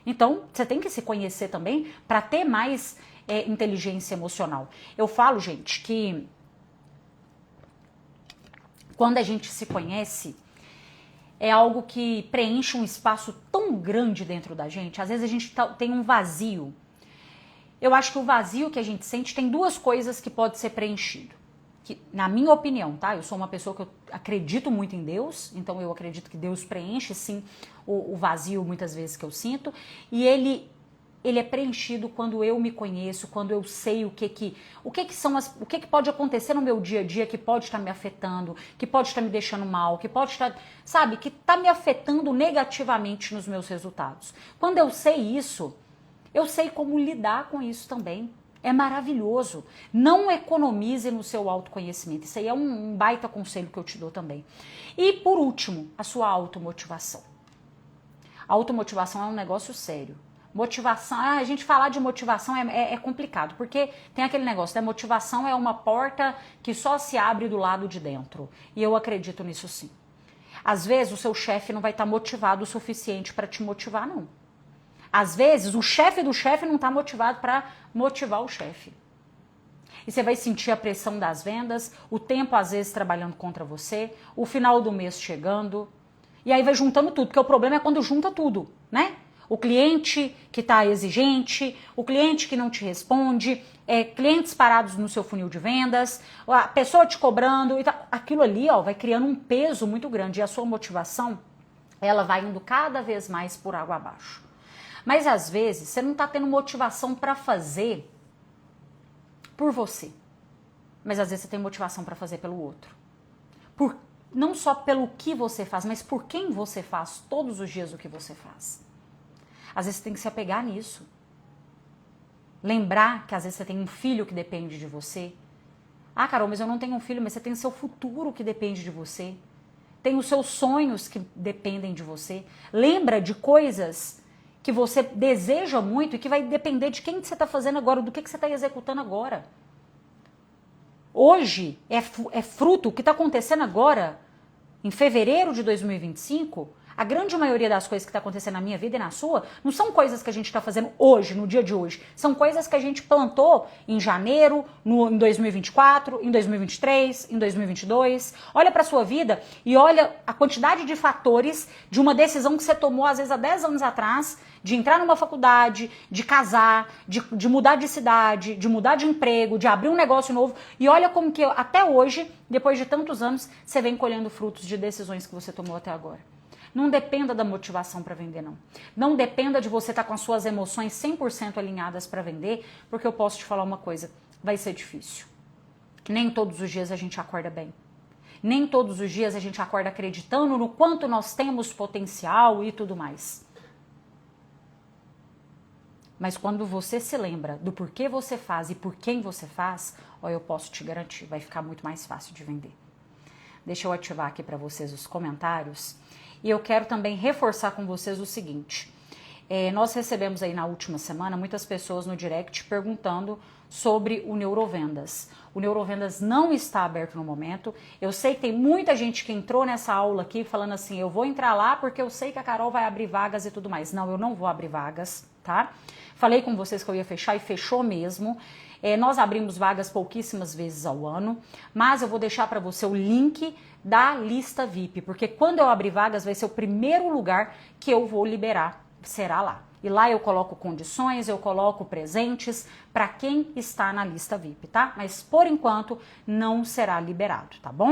Então, você tem que se conhecer também pra ter mais inteligência emocional. Eu falo, gente, que quando a gente se conhece, é algo que preenche um espaço tão grande dentro da gente. Às vezes a gente tem um vazio. Eu acho que o vazio que a gente sente tem duas coisas que pode ser preenchido. Que, na minha opinião, tá? Eu sou uma pessoa que eu acredito muito em Deus, então eu acredito que Deus preenche, sim, o vazio muitas vezes que eu sinto, e ele é preenchido quando eu me conheço, quando eu sei o que pode acontecer no meu dia a dia que pode estar me afetando, que pode estar me deixando mal, que pode estar, sabe, que está me afetando negativamente nos meus resultados. Quando eu sei isso, eu sei como lidar com isso também. É maravilhoso. Não economize no seu autoconhecimento. Isso aí é um baita conselho que eu te dou também. E por último, a sua automotivação. A automotivação é um negócio sério. Motivação, a gente falar de motivação é complicado, porque tem aquele negócio, né? Motivação é uma porta que só se abre do lado de dentro. E eu acredito nisso sim. Às vezes o seu chefe não vai estar motivado o suficiente para te motivar, não. Às vezes o chefe do chefe não está motivado para motivar o chefe. E você vai sentir a pressão das vendas, o tempo às vezes trabalhando contra você, o final do mês chegando. E aí vai juntando tudo, porque o problema é quando junta tudo, né? O cliente que está exigente, o cliente que não te responde, clientes parados no seu funil de vendas, a pessoa te cobrando, e tá, aquilo ali ó, vai criando um peso muito grande e a sua motivação ela vai indo cada vez mais por água abaixo. Mas às vezes você não está tendo motivação para fazer por você, mas às vezes você tem motivação para fazer pelo outro. Não só pelo que você faz, mas por quem você faz todos os dias o que você faz. Às vezes você tem que se apegar nisso. Lembrar que às vezes você tem um filho que depende de você. Ah, Carol, mas eu não tenho um filho, mas você tem o seu futuro que depende de você. Tem os seus sonhos que dependem de você. Lembra de coisas que você deseja muito e que vai depender de quem você está fazendo agora, do que você está executando agora. Hoje é fruto, o que está acontecendo agora, em fevereiro de 2025, a grande maioria das coisas que está acontecendo na minha vida e na sua, não são coisas que a gente está fazendo hoje, no dia de hoje. São coisas que a gente plantou em janeiro, em 2024, em 2023, em 2022. Olha para a sua vida e olha a quantidade de fatores de uma decisão que você tomou, às vezes, há 10 anos atrás, de entrar numa faculdade, de casar, de mudar de cidade, de mudar de emprego, de abrir um negócio novo. E olha como que até hoje, depois de tantos anos, você vem colhendo frutos de decisões que você tomou até agora. Não dependa da motivação para vender, não. Não dependa de você estar com as suas emoções 100% alinhadas para vender, porque eu posso te falar uma coisa, vai ser difícil. Nem todos os dias a gente acorda bem. Nem todos os dias a gente acorda acreditando no quanto nós temos potencial e tudo mais. Mas quando você se lembra do porquê você faz e por quem você faz, ó, eu posso te garantir, vai ficar muito mais fácil de vender. Deixa eu ativar aqui para vocês os comentários. E eu quero também reforçar com vocês o seguinte. Nós recebemos aí na última semana muitas pessoas no direct perguntando sobre o Neurovendas. O Neurovendas não está aberto no momento. Eu sei que tem muita gente que entrou nessa aula aqui falando assim, eu vou entrar lá porque eu sei que a Carol vai abrir vagas e tudo mais. Não, eu não vou abrir vagas, tá? Falei com vocês que eu ia fechar e fechou mesmo. Nós abrimos vagas pouquíssimas vezes ao ano, mas eu vou deixar para você o link da lista VIP, porque quando eu abrir vagas vai ser o primeiro lugar que eu vou liberar, será lá. E lá eu coloco condições, eu coloco presentes para quem está na lista VIP, tá? Mas por enquanto não será liberado, tá bom?